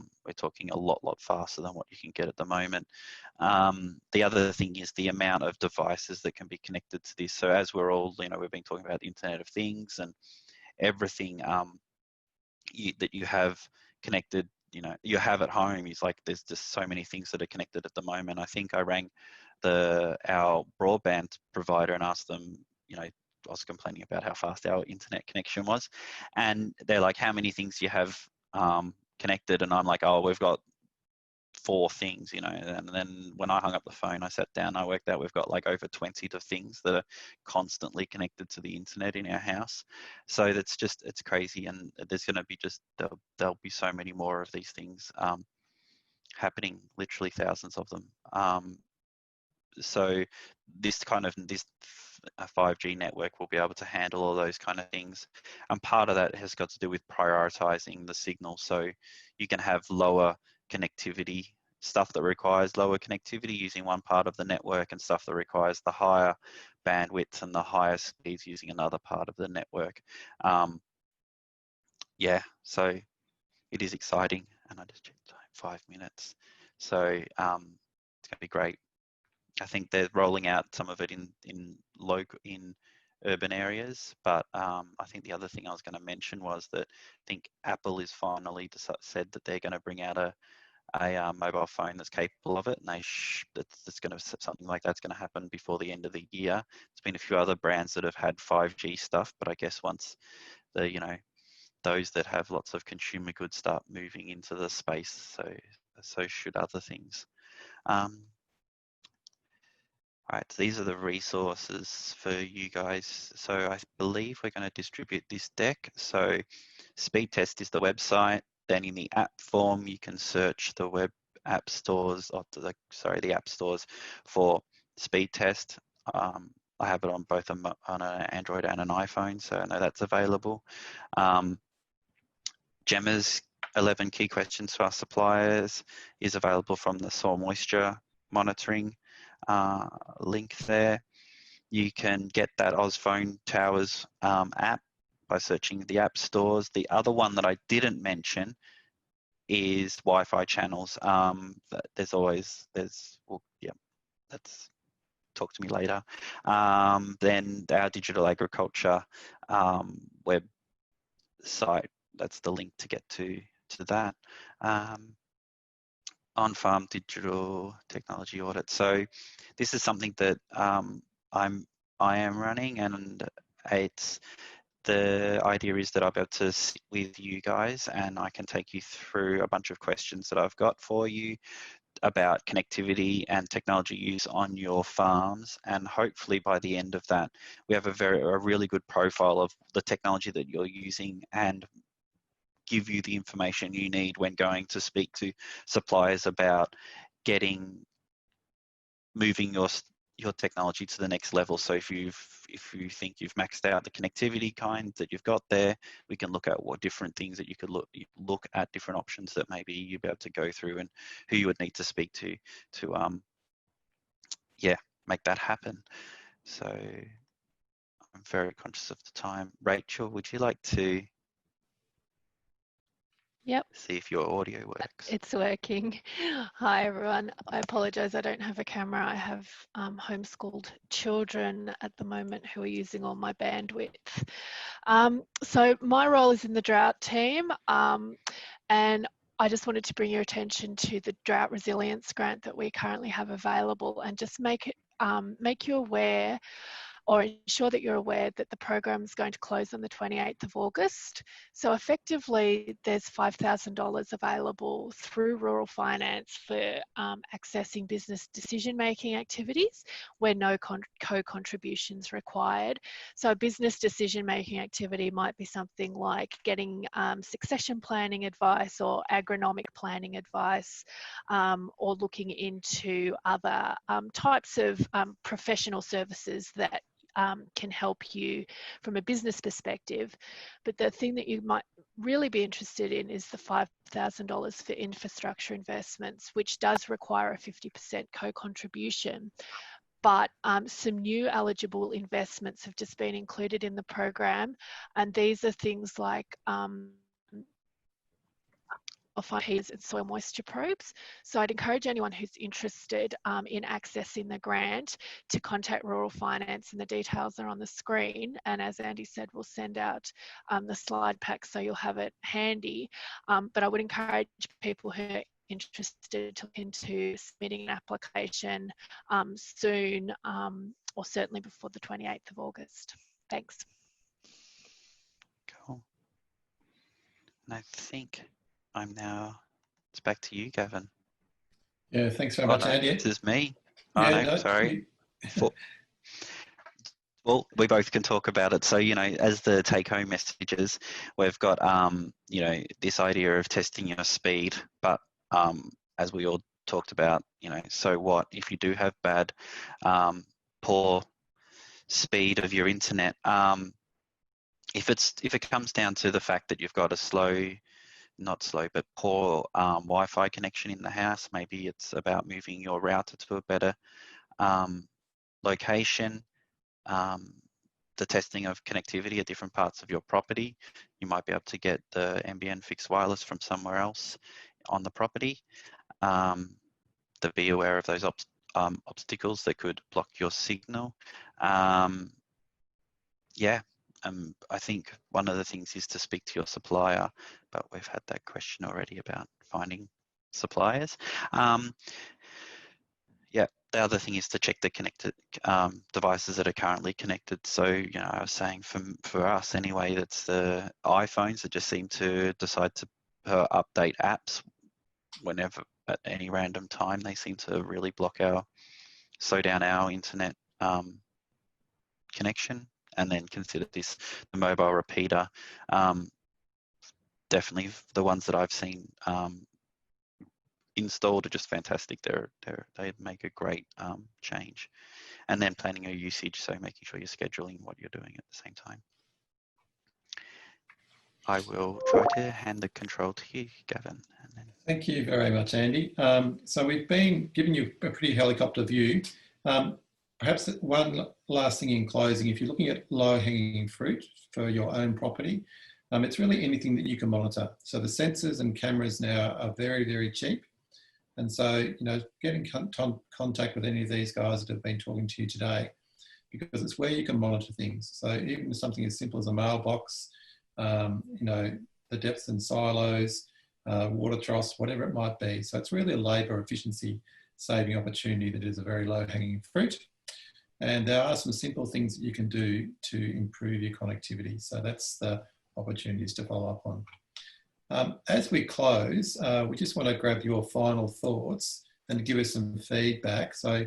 Speaker 4: lot faster than what you can get at the moment. The other thing is the amount of devices that can be connected to this. So as we're all, we've been talking about the Internet of Things and everything that you have connected, you have at home is like, there's just so many things that are connected at the moment. I think I rang our broadband provider and asked them, I was complaining about how fast our internet connection was, and they're like, how many things do you have connected? And I'm like, oh, we've got 4 things, and then when I hung up the phone, I sat down, I worked out we've got like over 20 things that are constantly connected to the internet in our house. So it's crazy, and there's going to be there'll be so many more of these things happening, literally thousands of them. So this 5G network will be able to handle all those kind of things, and part of that has got to do with prioritizing the signal. So you can have lower connectivity, stuff that requires lower connectivity using one part of the network, and stuff that requires the higher bandwidth and the higher speeds using another part of the network. Yeah, so it is exciting, and I just checked 5 minutes. So it's going to be great. I think they're rolling out some of it in urban areas. But I think the other thing I was going to mention was that I think Apple is finally said that they're going to bring out a mobile phone that's capable of it, and that's going to, something like that's going to happen before the end of the year. There's been a few other brands that have had 5G stuff, but I guess once the, those that have lots of consumer goods start moving into the space, so should other things. Right, these are the resources for you guys. So I believe we're going to distribute this deck. So Speed Test is the website. Then in the app form, you can search the web app stores, or the app stores for Speed Test. I have it on both on an Android and an iPhone, so I know that's available. Gemma's 11 key questions to our suppliers is available from the soil moisture monitoring link there. You can get that Ozphone Towers app by searching the app stores. The other one that I didn't mention is Wi-Fi channels. That's talk to me later. Then our digital agriculture website, that's the link to get to that. On-farm digital technology audit. So this is something that I am running, and it's, the idea is that I'll be able to sit with you guys and I can take you through a bunch of questions that I've got for you about connectivity and technology use on your farms, and hopefully by the end of that we have a really good profile of the technology that you're using and give you the information you need when going to speak to suppliers about moving your technology to the next level. So if you think you've maxed out the connectivity kind that you've got there, we can look at what different things that you could look at, different options that maybe you'd be able to go through and who you would need to speak to make that happen. So I'm very conscious of the time. Rachel, would you like to see if your audio works?
Speaker 3: It's working. Hi everyone. I apologise, I don't have a camera. I have homeschooled children at the moment who are using all my bandwidth. So my role is in the Drought team, and I just wanted to bring your attention to the Drought Resilience Grant that we currently have available, and just make you aware, or ensure that you're aware, that the program is going to close on the 28th of August. So effectively, there's $5,000 available through Rural Finance for accessing business decision-making activities where no co-contributions required. So a business decision-making activity might be something like getting succession planning advice or agronomic planning advice, or looking into other types of professional services that can help you from a business perspective. But the thing that you might really be interested in is the $5,000 for infrastructure investments, which does require a 50% co-contribution. But some new eligible investments have just been included in the program, and these are things like heaters and soil moisture probes. So I'd encourage anyone who's interested in accessing the grant to contact Rural Finance, and the details are on the screen. And as Andy said, we'll send out the slide pack so you'll have it handy. But I would encourage people who are interested to look into submitting an application soon, or certainly before the 28th of August. Thanks.
Speaker 4: Cool. And I think it's back to you, Gavin.
Speaker 1: Yeah, thanks very much, Andy.
Speaker 4: This is me.
Speaker 1: Yeah,
Speaker 4: no, sorry. Well, we both can talk about it. So, as the take-home messages, we've got, this idea of testing your speed. But as we all talked about, so what if you do have bad, poor speed of your internet? If it comes down to the fact that you've got a poor Wi-Fi connection in the house, maybe it's about moving your router to a better location. The testing of connectivity at different parts of your property. You might be able to get the NBN fixed wireless from somewhere else on the property. To be aware of those obstacles that could block your signal. yeah, I think one of the things is to speak to your supplier, but we've had that question already about finding suppliers. Yeah, the other thing is to check the connected devices that are currently connected. So, you know, I was saying for us anyway, that's the iPhones that just seem to decide to update apps whenever at any random time. They seem to really slow down our internet connection. And then consider this, the mobile repeater. Definitely the ones that I've seen installed are just fantastic. They make a great change. And then planning your usage, so making sure you're scheduling what you're doing at the same time. I will try to hand the control to you, Gavin. And then...
Speaker 1: Thank you very much, Andy. So we've been giving you a pretty helicopter view. Perhaps one last thing in closing, if you're looking at low-hanging fruit for your own property, it's really anything that you can monitor. So the sensors and cameras now are very, very cheap. And so, you know, get in contact with any of these guys that have been talking to you today, because it's where you can monitor things. So even something as simple as a mailbox, you know, the depths and silos, water troughs, whatever it might be. So it's really a labour efficiency saving opportunity that is a very low hanging fruit. And there are some simple things that you can do to improve your connectivity. So that's the opportunities to follow up on. As we close, we just want to grab your final thoughts and give us some feedback. So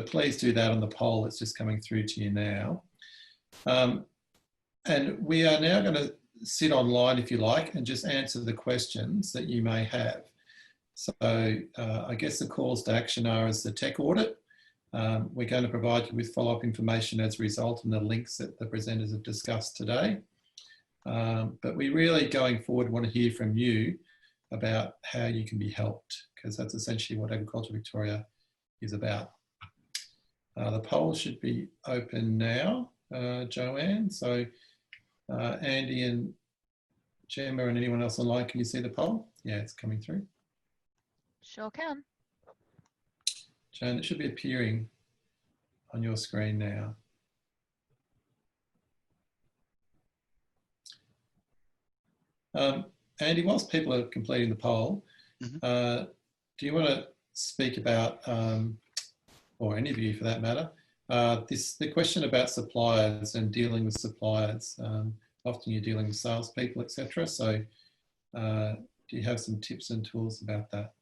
Speaker 1: please do that on the poll that's just coming through to you now. And we are now going to sit online, if you like, and just answer the questions that you may have. So I guess the calls to action are as the tech audit. We're going to provide you with follow-up information as a result and the links that the presenters have discussed today. But we really, going forward, want to hear from you about how you can be helped, because that's essentially what Agriculture Victoria is about. The poll should be open now, Joanne. So Andy and Gemma and anyone else online, can you see the poll? Yeah, it's coming through.
Speaker 5: Sure can.
Speaker 1: Joan, it should be appearing on your screen now. Andy, whilst people are completing the poll, do you want to speak about, or any of you for that matter, the question about suppliers and dealing with suppliers? Often you're dealing with salespeople, etc. So do you have some tips and tools about that?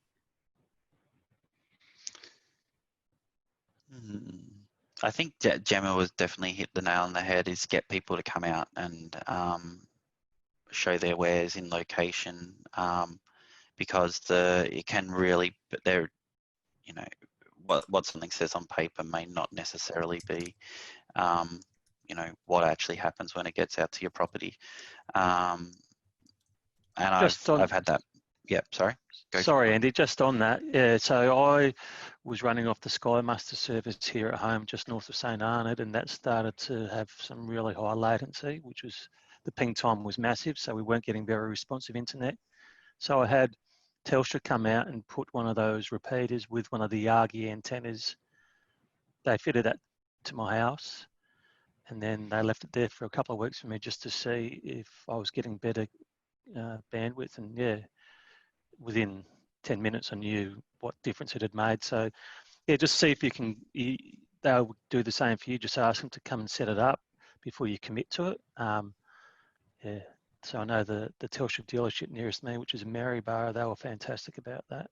Speaker 4: I think Gemma was definitely hit the nail on the head, is get people to come out and show their wares in location, because it can really, but they're, you know, what something says on paper may not necessarily be, you know, what actually happens when it gets out to your property. And I've had that. Yeah, sorry.
Speaker 2: Sorry, Andy, just on that. Yeah, so I was running off the Sky Muster service here at home just north of St Arnaud, and that started to have some really high latency, which was, the ping time was massive, so we weren't getting very responsive internet. So I had Telstra come out and put one of those repeaters with one of the Yagi antennas. They fitted that to my house, and then they left it there for a couple of weeks for me just to see if I was getting better bandwidth. And yeah, within 10 minutes I knew what difference it had made. So yeah, just see if you can, they'll do the same for you. Just ask them to come and set it up before you commit to it. Yeah, so I know the Telstra dealership nearest me, which is in Maryborough, they were fantastic about that.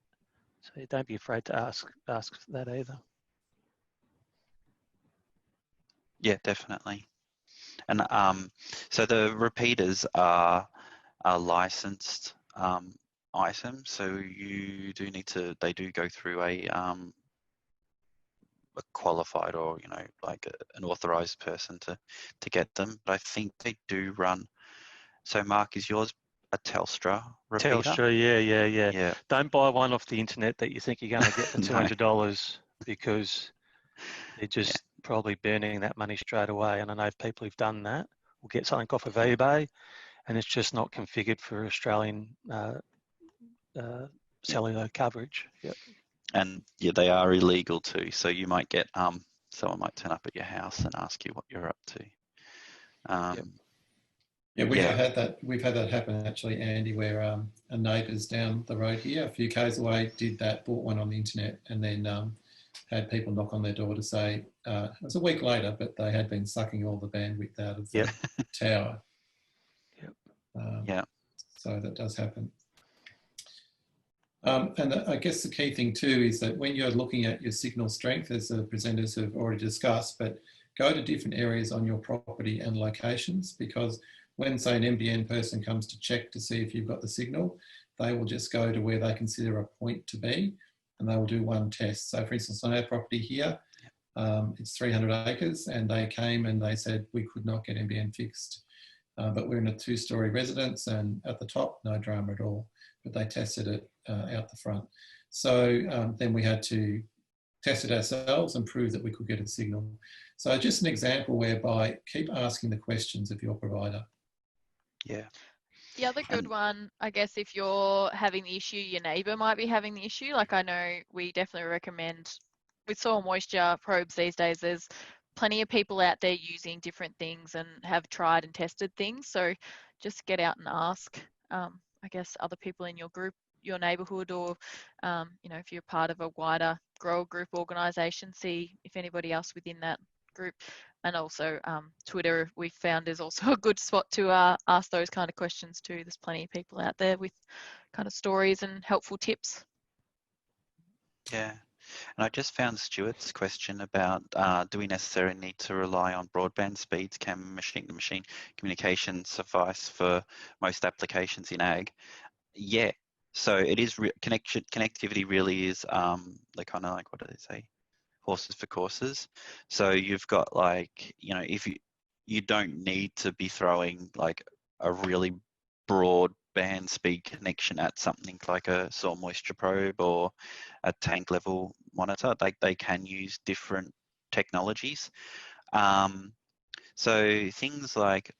Speaker 2: So don't be afraid to ask for that either.
Speaker 4: Yeah, definitely. And so the repeaters are licensed items, so you do need to, they do go through a qualified, or, you know, like an authorized person to get them. But I think they do run. So Mark, is yours a Telstra repeater?
Speaker 2: Telstra, yeah. Don't buy one off the internet that you think you're going to get for $200 because they're just probably burning that money straight away. And I know people who've done that will get something off of eBay, and it's just not configured for Australian cellular coverage. Yep.
Speaker 4: And yeah, they are illegal too. So you might get someone might turn up at your house and ask you what you're up to.
Speaker 1: Yeah, we
Speaker 4: Yeah.
Speaker 1: have had that. We've had that happen actually, Andy, where a neighbours down the road here, a few k's away, did that, bought one on the internet, and then had people knock on their door to say it was a week later, but they had been sucking all the bandwidth out of the tower.
Speaker 2: Yep.
Speaker 1: So that does happen. And I guess the key thing too is that when you're looking at your signal strength, as the presenters have already discussed, but go to different areas on your property and locations, because when, say, an NBN person comes to check to see if you've got the signal, they will just go to where they consider a point to be, and they will do one test. So, for instance, on our property here, it's 300 acres, and they came and they said we could not get NBN fixed. But we're in a 2-storey residence, and at the top, no drama at all. But they tested it out the front. So then we had to test it ourselves and prove that we could get a signal. So just an example whereby keep asking the questions of your provider.
Speaker 5: Yeah. The other good one, I guess, if you're having the issue, your neighbour might be having the issue. Like I know we definitely recommend with soil moisture probes these days, there's plenty of people out there using different things and have tried and tested things. So just get out and ask, I guess, other people in your group, your neighbourhood, or, if you're part of a wider grower group organisation, see if anybody else within that group. And also Twitter, we found, is also a good spot to ask those kind of questions too. There's plenty of people out there with kind of stories and helpful tips.
Speaker 4: Yeah. And I just found Stuart's question about do we necessarily need to rely on broadband speeds? Can machine-to-machine communication suffice for most applications in ag? Yeah. So it is connectivity really is the kind of like, what do they say? Horses for courses. So you've got if you don't need to be throwing like a really broad band speed connection at something like a soil moisture probe or a tank level monitor. They can use different technologies. So things like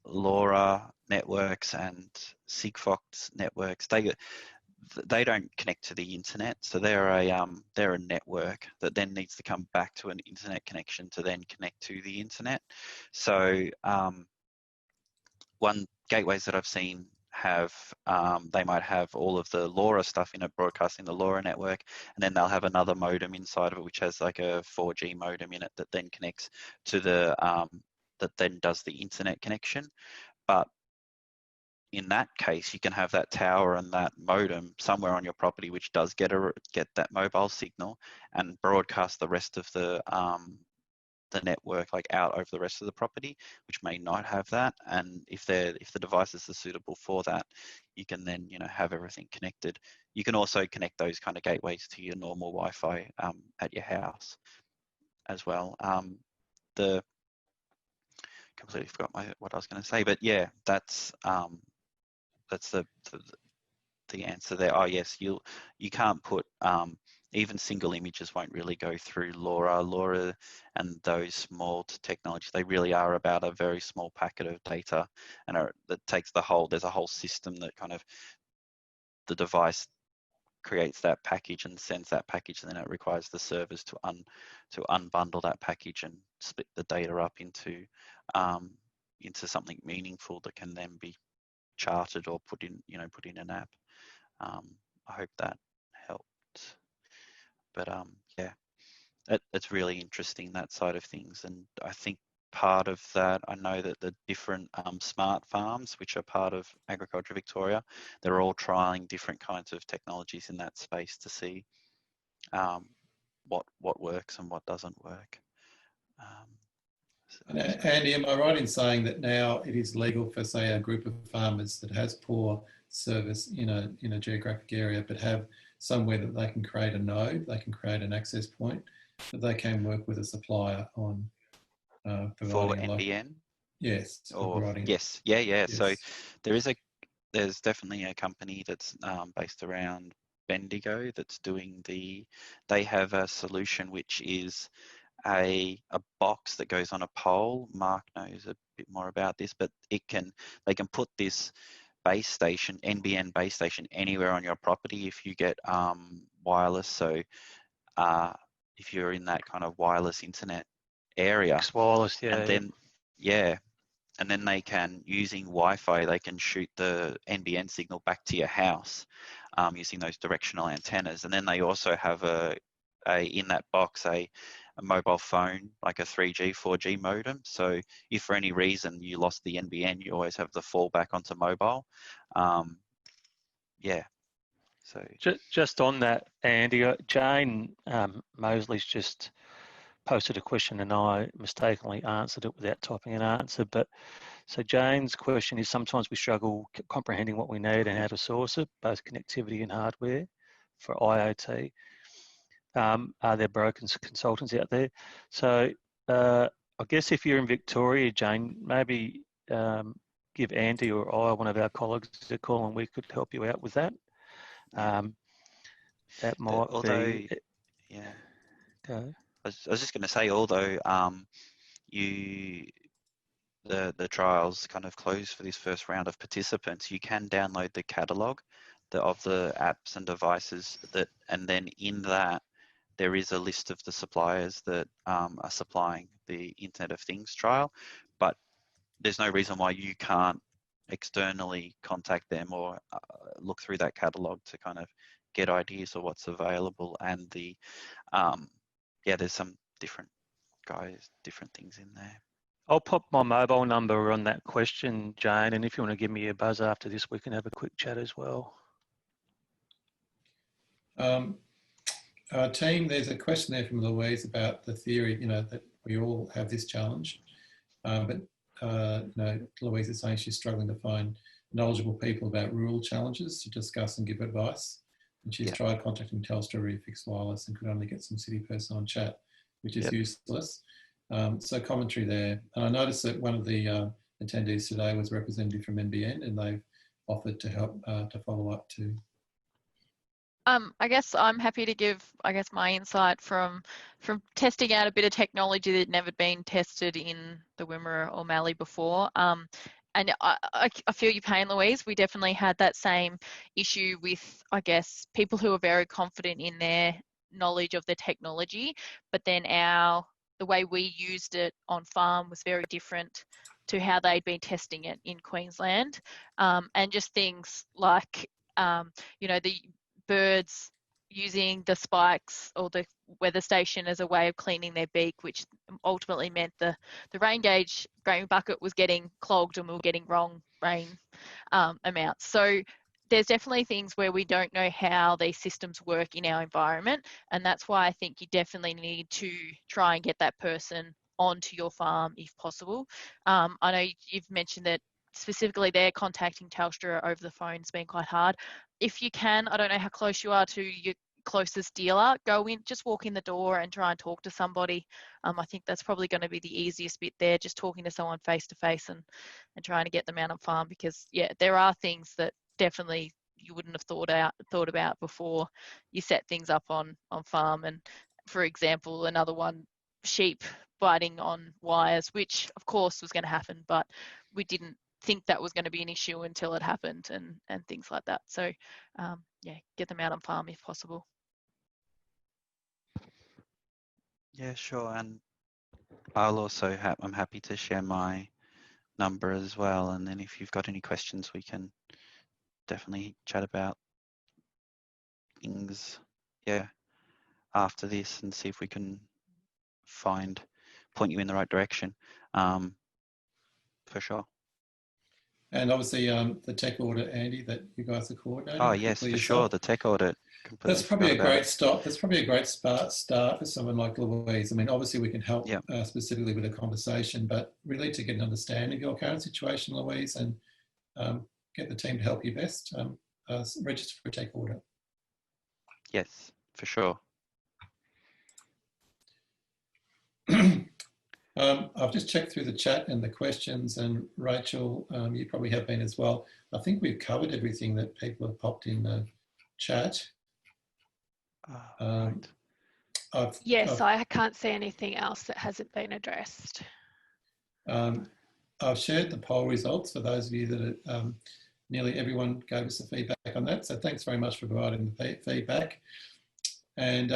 Speaker 4: LoRa networks and Sigfox networks, they don't connect to the internet, so they're a network that then needs to come back to an internet connection to then connect to the internet. So one gateways that I've seen have they might have all of the LoRa stuff in it, broadcasting the LoRa network, and then they'll have another modem inside of it which has like a 4G modem in it that then connects to the that then does the internet connection. But in that case, you can have that tower and that modem somewhere on your property which does get that mobile signal and broadcast the rest of the network like out over the rest of the property, which may not have that. And if the devices are suitable for that, you can then have everything connected. You can also connect those kind of gateways to your normal Wi-Fi at your house as well. Completely forgot what I was going to say, but yeah, that's the answer there. Oh yes, you can't put even single images won't really go through LoRa and those small technologies. They really are about a very small packet of data, and that takes there's a whole system that kind of the device creates that package and sends that package, and then it requires the servers to unbundle that package and split the data up into something meaningful that can then be charted or put in an app. I hope that helped. But yeah, it's really interesting, that side of things. And I think part of that, I know that the different smart farms, which are part of Agriculture Victoria, they're all trialing different kinds of technologies in that space to see what works and what doesn't work.
Speaker 1: Andy, am I right in saying that now it is legal for, say, a group of farmers that has poor service in a geographic area, but have somewhere that they can create a node, they can create an access point, that they can work with a supplier on providing
Speaker 4: for NBN?
Speaker 1: Yes.
Speaker 4: Yes. Yeah. So there's definitely a company that's based around Bendigo that's doing they have a solution which is a box that goes on a pole. Mark knows a bit more about this, but they can put this base station, NBN base station, anywhere on your property if you get wireless. So if you're in that kind of wireless internet area,
Speaker 2: wireless, yeah.
Speaker 4: and then and then they can, using Wi-Fi, they can shoot the NBN signal back to your house using those directional antennas. And then they also have in that box a mobile phone, like a 3G, 4G modem. So if for any reason you lost the NBN, you always have the fallback onto mobile. Yeah. So
Speaker 2: just on that, Andy, Jane Mosley's just posted a question and I mistakenly answered it without typing an answer. But so Jane's question is, sometimes we struggle comprehending what we need and how to source it, both connectivity and hardware for IoT. Are there broken consultants out there? So I guess if you're in Victoria, Jane, maybe give Andy or I, one of our colleagues, a call and we could help you out with that. That might be.
Speaker 4: Yeah.
Speaker 2: Go.
Speaker 4: I was just going to say, although the trials kind of closed for this first round of participants, you can download the catalogue of the apps and devices and then in that there is a list of the suppliers that are supplying the Internet of Things trial, but there's no reason why you can't externally contact them or look through that catalogue to kind of get ideas of what's available. And there's some different things in there.
Speaker 2: I'll pop my mobile number on that question, Jane, and if you want to give me a buzz after this, we can have a quick chat as well.
Speaker 1: Team, there's a question there from Louise about the theory, that we all have this challenge. But Louise is saying she's struggling to find knowledgeable people about rural challenges to discuss and give advice. And she's tried contacting Telstra or Fixed Wireless and could only get some city person on chat, which is useless. So commentary there. And I noticed that one of the attendees today was a representative from NBN and they've offered to help to follow up too.
Speaker 5: I guess I'm happy to give, my insight from testing out a bit of technology that had never been tested in the Wimmera or Mallee before. And I feel your pain, Louise. We definitely had that same issue with, people who are very confident in their knowledge of the technology, but then the way we used it on farm was very different to how they'd been testing it in Queensland. And just things like, the birds using the spikes or the weather station as a way of cleaning their beak, which ultimately meant the rain bucket was getting clogged and we were getting wrong rain amounts. So there's definitely things where we don't know how these systems work in our environment, and that's why I think you definitely need to try and get that person onto your farm if possible. I know you've mentioned that specifically they're contacting Telstra over the phone has been quite hard. If you can, I don't know how close you are to your closest dealer, go in, just walk in the door and try and talk to somebody. I think that's probably going to be the easiest bit there, just talking to someone face to face and trying to get them out on farm, because there are things that definitely you wouldn't have thought about before you set things up on farm. And for example, another one, sheep biting on wires, which of course was going to happen, but we didn't think that was going to be an issue until it happened, and things like that. So get them out on farm if possible.
Speaker 4: Yeah, sure. And I'll also I'm happy to share my number as well, and then if you've got any questions we can definitely chat about things after this and see if we can point you in the right direction, for sure.
Speaker 1: And obviously the tech audit, Andy, that you guys are coordinating.
Speaker 4: Oh yes, for sure, the tech audit.
Speaker 1: That's probably a great start. That's probably a great start for someone like Louise. I mean, obviously we can help specifically with a conversation, but really to get an understanding of your current situation, Louise, and get the team to help you best, register for a tech audit.
Speaker 4: Yes, for sure.
Speaker 1: I've just checked through the chat and the questions, and Rachel, you probably have been as well. I think we've covered everything that people have popped in the chat.
Speaker 3: I can't see anything else that hasn't been addressed.
Speaker 1: I've shared the poll results for those of you that nearly everyone gave us the feedback on that. So thanks very much for providing the feedback. And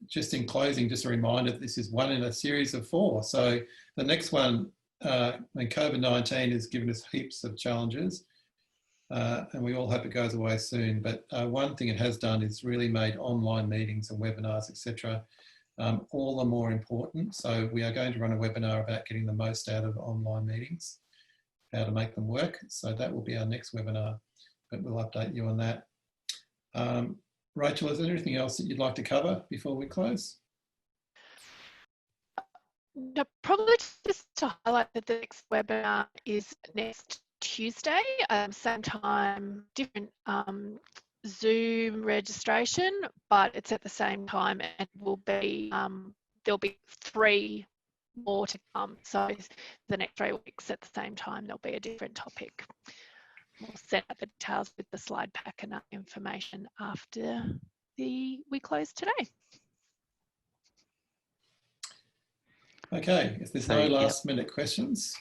Speaker 1: just in closing, just a reminder, this is one in a series of 4. So the next one COVID-19 has given us heaps of challenges, and we all hope it goes away soon. But one thing it has done is really made online meetings and webinars, etc., all the more important. So we are going to run a webinar about getting the most out of online meetings, how to make them work. So that will be our next webinar, but we'll update you on that. Rachel, is there anything else that you'd like to cover before we close?
Speaker 3: No, probably just to highlight that the next webinar is next Tuesday, same time, different Zoom registration, but it's at the same time, and will be there'll be 3 more to come. So the next 3 weeks at the same time, there'll be a different topic. We'll set up the details with the slide pack and information after we close today.
Speaker 1: Okay, if there's no last minute questions,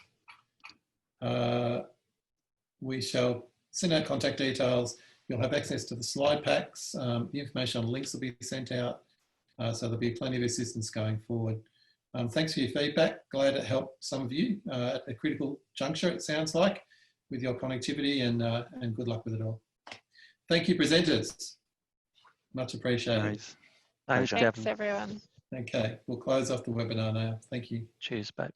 Speaker 1: we shall send out contact details. You'll have access to the slide packs. The information on links will be sent out. So there'll be plenty of assistance going forward. Thanks for your feedback. Glad it helped some of you at a critical juncture, it sounds like, with your connectivity, and good luck with it all. Thank you, presenters. Much appreciated.
Speaker 2: Nice.
Speaker 3: Thanks, everyone.
Speaker 1: Okay, we'll close off the webinar now. Thank you.
Speaker 2: Cheers, mate.